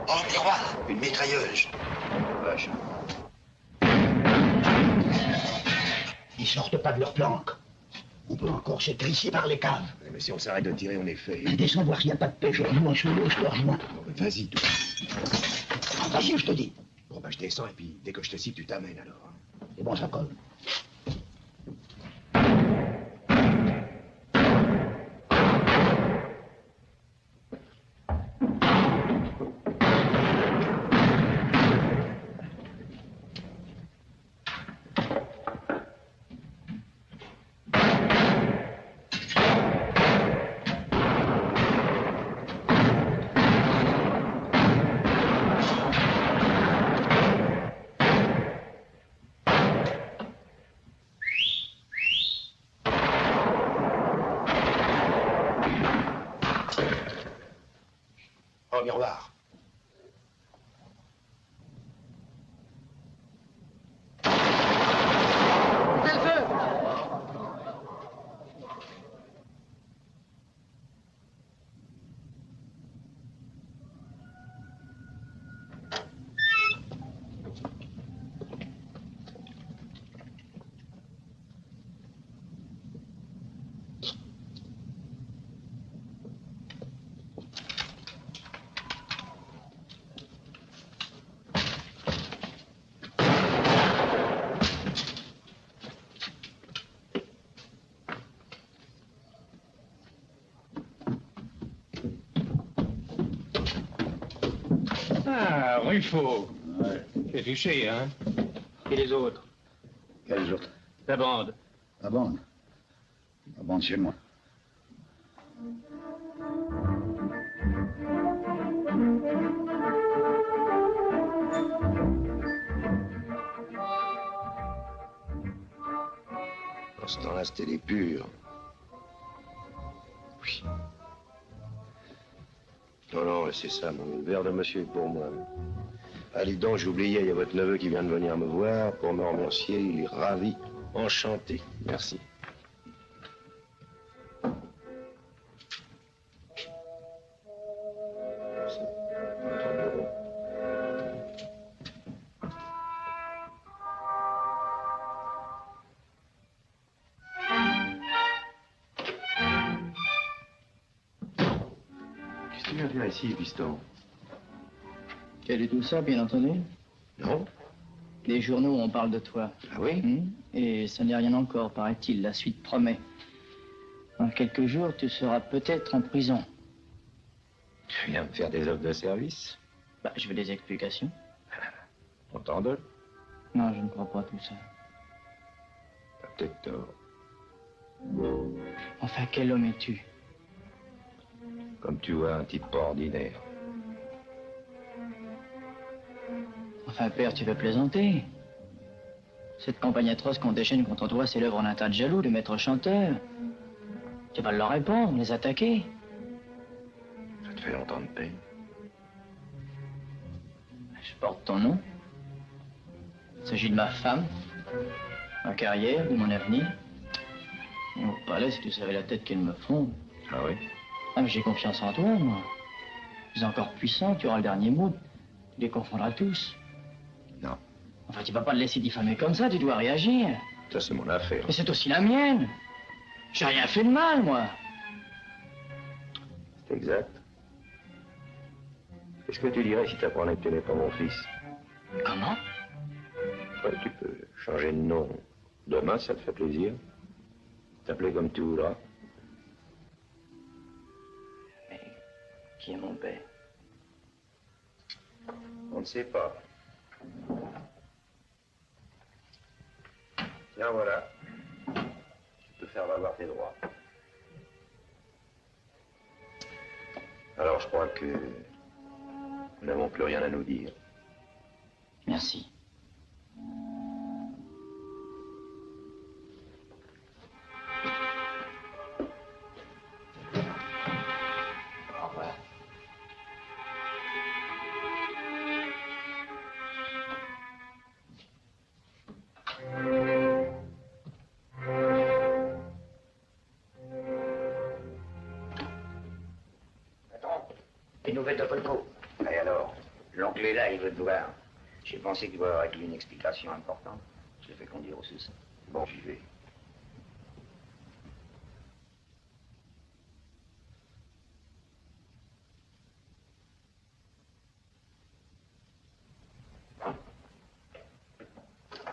Oh, miroir, une mitrailleuse. Vache. Ils sortent pas de leur planque. On peut encore se glisser par les caves. Mais si on s'arrête de tirer, on est fait. Descends voir s'il n'y a pas de pêche. Rejoins sous l'eau, je te rejoins. Vas-y, toi. Vas-y, je te dis. Bon, bah, je descends et puis dès que je te cite, tu t'amènes alors. C'est bon, ça colle. Oh, miroir. Quel feu? Ah, Ruffo. Ouais. C'est fiché, hein? Et les autres? Quels autres? La bande. La bande. La bande chez moi. Dans ce temps-là, c'était les purs. Oui. Non, non, c'est ça, mon verre de monsieur est pour moi. Allez donc, j'ai oublié, il y a votre neveu qui vient de venir me voir pour me remercier. Il est ravi, enchanté. Merci. Merci. Votre bureau. Qu'est-ce que tu viens faire ici, piston? Quel est tout ça, bien entendu? Non. Les journaux, on parle de toi. Ah oui? Et ça n'est rien encore, paraît-il. La suite promet. Dans quelques jours, tu seras peut-être en prison. Tu viens me faire des offres de service? Bah, je veux des explications. On t'en donne? Non, je ne crois pas tout ça. T'as peut-être tort. Enfin, quel homme es-tu? Comme tu vois, un type pas ordinaire. Enfin, père, tu veux plaisanter? Cette campagne atroce qu'on déchaîne contre toi, c'est l'œuvre d'un tas de jaloux, de maîtres chanteurs. Tu vas leur répondre, les attaquer. Ça te fait longtemps de peine. porte ton nom. Il s'agit de ma femme, ma carrière, de mon avenir. Et au palais, si tu savais la tête qu'elles me font. Ah oui? Ah, mais j'ai confiance en toi, moi. Tu es encore puissant, tu auras le dernier mot. Tu les confondras tous. Non. Enfin, tu vas pas te laisser diffamer comme ça, tu dois réagir. Ça, c'est mon affaire. Mais c'est aussi la mienne. J'ai rien fait de mal, moi. C'est exact. Qu'est-ce que tu dirais si tu apprenais que tu n'es pas mon fils? Comment? Ouais, tu peux changer de nom demain, ça te fait plaisir. T'appeler comme tu voudras. Mais qui est mon père? On ne sait pas. Tiens, voilà. Tu peux faire valoir tes droits. Alors, je crois que nous n'avons plus rien à nous dire. Merci. Au revoir. Des nouvelles de Folco. Et alors, l'oncle est là, il veut te voir. J'ai pensé qu'il va avoir avec lui une explication importante. Je l'ai fait conduire au sous. Bon, j'y vais.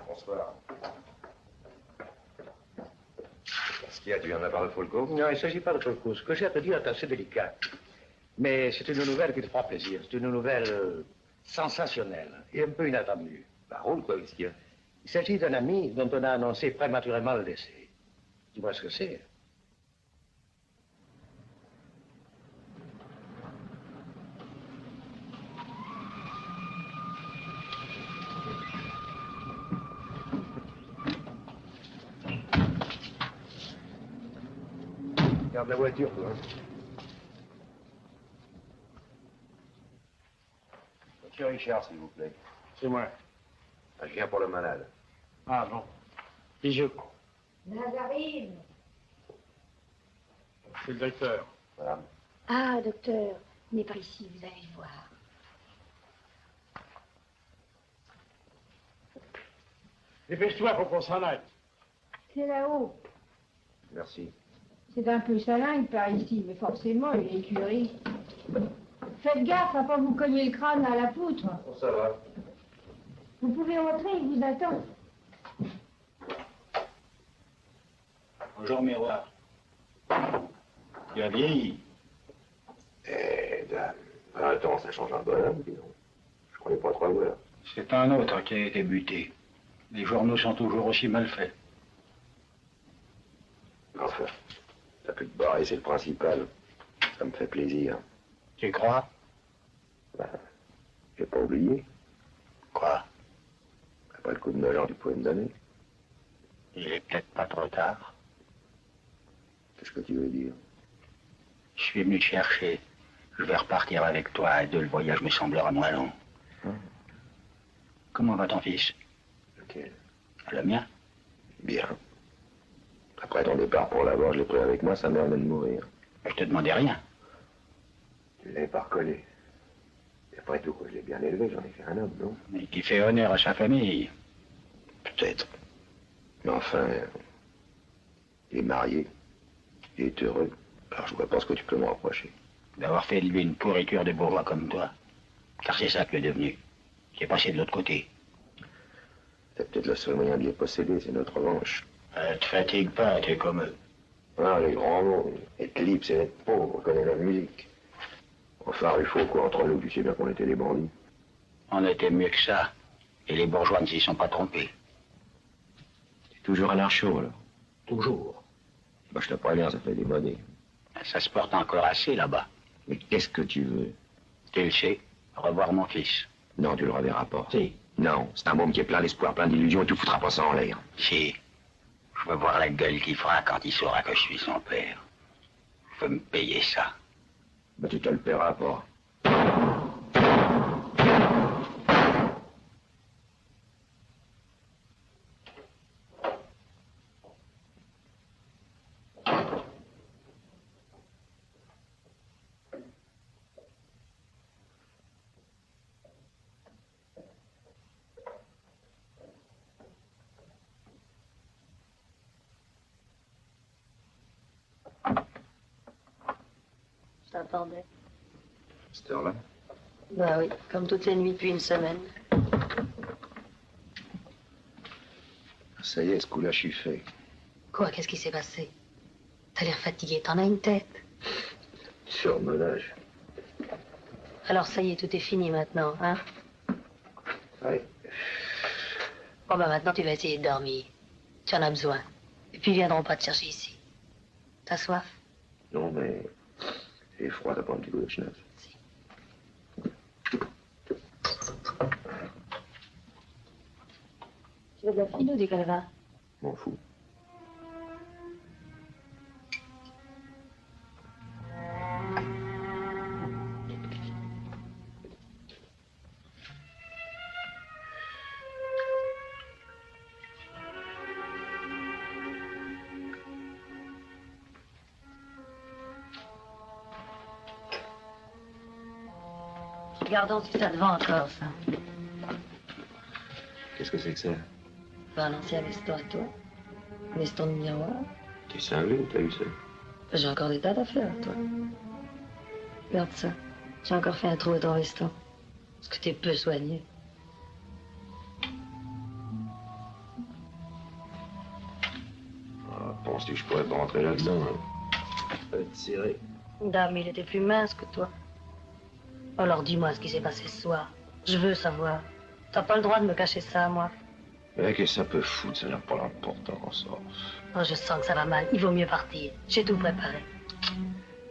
Bonsoir. Qu'est-ce qu'il y a? Tu viens de la part de Folco? Non, il ne s'agit pas de Folco. Ce que j'ai à te dire est assez délicat. Mais c'est une nouvelle qui te fera plaisir. C'est une nouvelle sensationnelle et un peu inattendue. Bah, roule, quoi, qu'est-ce qu'il y a? Il s'agit d'un ami dont on a annoncé prématurément le décès. Tu vois ce que c'est? Garde la voiture, toi. Monsieur Richard, s'il vous plaît. C'est moi. Je viens pour le malade. Ah bon. Bijou. Nazarine. C'est le docteur. Voilà. Ah, docteur, il n'est pas ici, vous allez le voir. Dépêche-toi, faut qu'on s'en aille. C'est là-haut. Merci. C'est un peu salin par ici, mais forcément, il est écurie. Faites gaffe à pas vous cogner le crâne à la poutre. Bon, ça va. Vous pouvez entrer, il vous attend. Bonjour, miroir. Tu as vieilli. Eh, dame, 20 ans, ça change un bonhomme, dis donc. Je croyais pas trop voir. C'est un autre qui a été buté. Les journaux sont toujours aussi mal faits. Enfin, t'as pu te barrer, c'est le principal. Ça me fait plaisir. Tu crois? Ben, j'ai pas oublié. Quoi? Après le coup de Nogent, tu pouvais me donner. Il est peut-être pas trop tard. Qu'est-ce que tu veux dire? Je suis venu te chercher. Je vais repartir avec toi. À deux, le voyage me semblera moins long. Comment va ton fils? Lequel? Le mien? Bien. Après ton départ pour l'avoir, je l'ai pris avec moi, sa mère vient de mourir. Je te demandais rien. Tu l'avais pas recollé. Et après tout, je l'ai bien élevé, j'en ai fait un homme, non? Mais qui fait honneur à sa famille. Peut-être. Mais enfin, il est marié. Il est heureux. Alors je vois pas ce que tu peux me reprocher. D'avoir fait de lui une pourriture de bourgeois comme toi. Car c'est ça que tu es devenu. Tu es passé de l'autre côté. C'est peut-être le seul moyen de les posséder, c'est notre revanche. Te fatigue pas, tu es comme eux. Ah, les grands mots. Être libre, c'est être pauvre, on connaît la musique. Enfin, il faut quoi, entre nous, tu sais bien qu'on était des bandits. On était mieux que ça. Et les bourgeois ne s'y sont pas trompés. T'es toujours à l'air chaud, alors? Toujours. Bah, je te préviens, ça fait des monnaies. Ça se porte encore assez, là-bas. Mais qu'est-ce que tu veux? Tu le sais, revoir mon fils. Non, tu le reverras pas. Si. Non, c'est un môme qui est plein d'espoir, plein d'illusions, et tu foutras pas ça en l'air. Si. Je veux voir la gueule qu'il fera quand il saura que je suis son père. Je veux me payer ça. Bah, tu te le paieras pas. t'attendait. Cette heure-là? Bah oui, comme toutes les nuits depuis une semaine. Ça y est, ce coup-là, je suis fait. Quoi, qu'est-ce qui s'est passé? T'as l'air fatigué, t'en as une tête. Surmenage. Alors ça y est, tout est fini maintenant, hein? Oui. Bon, bah maintenant tu vas essayer de dormir. Tu en as besoin. Et puis ils viendront pas te chercher ici. T'as soif? Non, mais j'ai froid d'avoir un petit coup de schnapp. Tu veux de la fine ou du calva? M'en fous. Regardons si ça te va encore, ça. Qu'est-ce que c'est que ça? Va lancer un veston à toi. Un veston de miroir. T'es cinglé ou t'as eu ça? J'ai encore des tas d'affaires, toi. Regarde ça. J'ai encore fait un trou à ton veston. Parce que t'es peu soigné. Ah, penses-tu que je pourrais pas rentrer là-dedans, hein? Ça va être serré. Dame, il était plus mince que toi. Alors dis-moi ce qui s'est passé ce soir. Je veux savoir. T'as pas le droit de me cacher ça, moi. Mais qu'est-ce que ça peut foutre? Ça n'a pas l'importance. Oh, je sens que ça va mal. Il vaut mieux partir. J'ai tout préparé.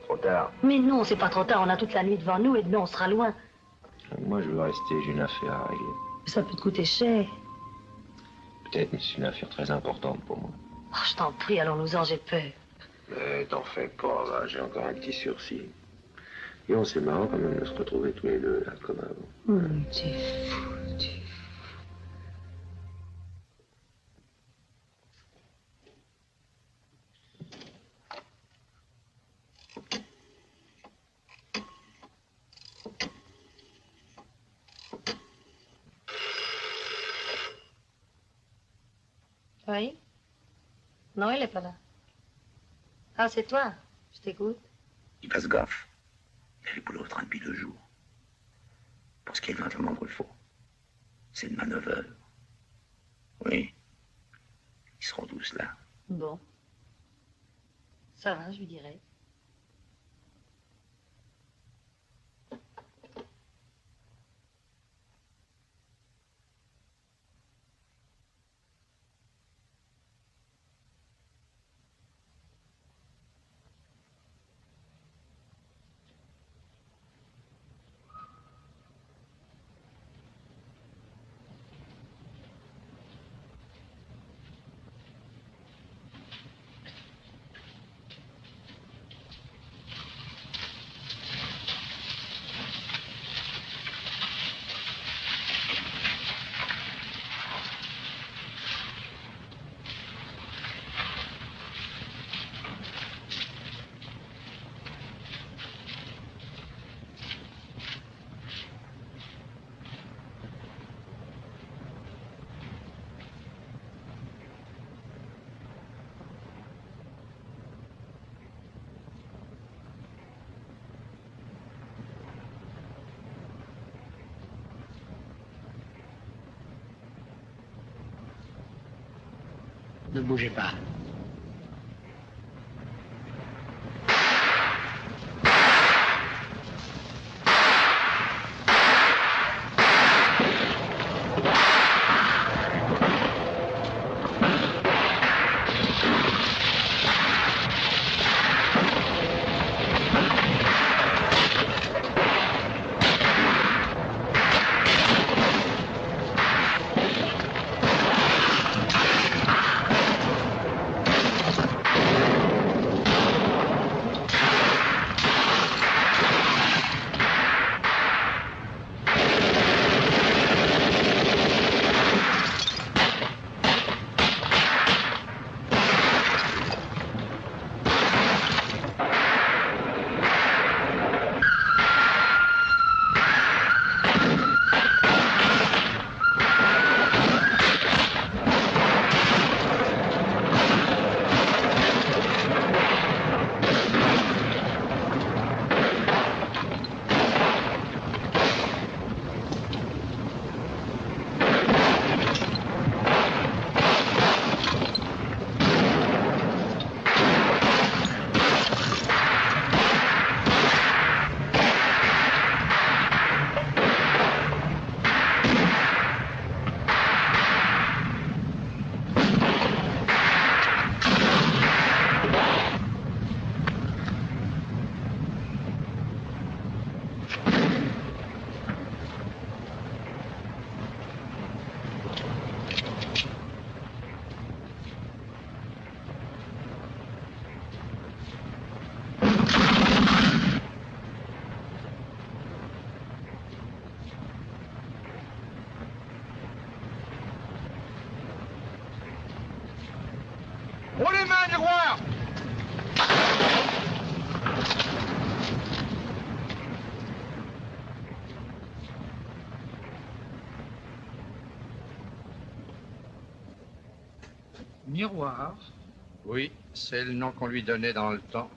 Trop tard. Mais non, c'est pas trop tard. On a toute la nuit devant nous et demain on sera loin. Moi, je veux rester. J'ai une affaire à régler. Ça peut te coûter cher. Peut-être, mais c'est une affaire très importante pour moi. Oh, je t'en prie, allons-nous-en, j'ai peur. Mais t'en fais pas, là. J'ai encore un petit sursis. Et on c'est marrant quand même de se retrouver tous les deux, là, comme avant. Tu es fou, tu es fou. Oui? Non, il est pas là. Ah, c'est toi? Je t'écoute. Il passe gaffe. Il y a les poules au train depuis 2 jours. Parce qu'il y a éventuellement qu'il faut. C'est demain 9 h. Oui. Ils seront tous là. Bon. Ça va, je lui dirai. Ne bougez pas. Haut les mains, miroir! Miroir. Oui, c'est le nom qu'on lui donnait dans le temps.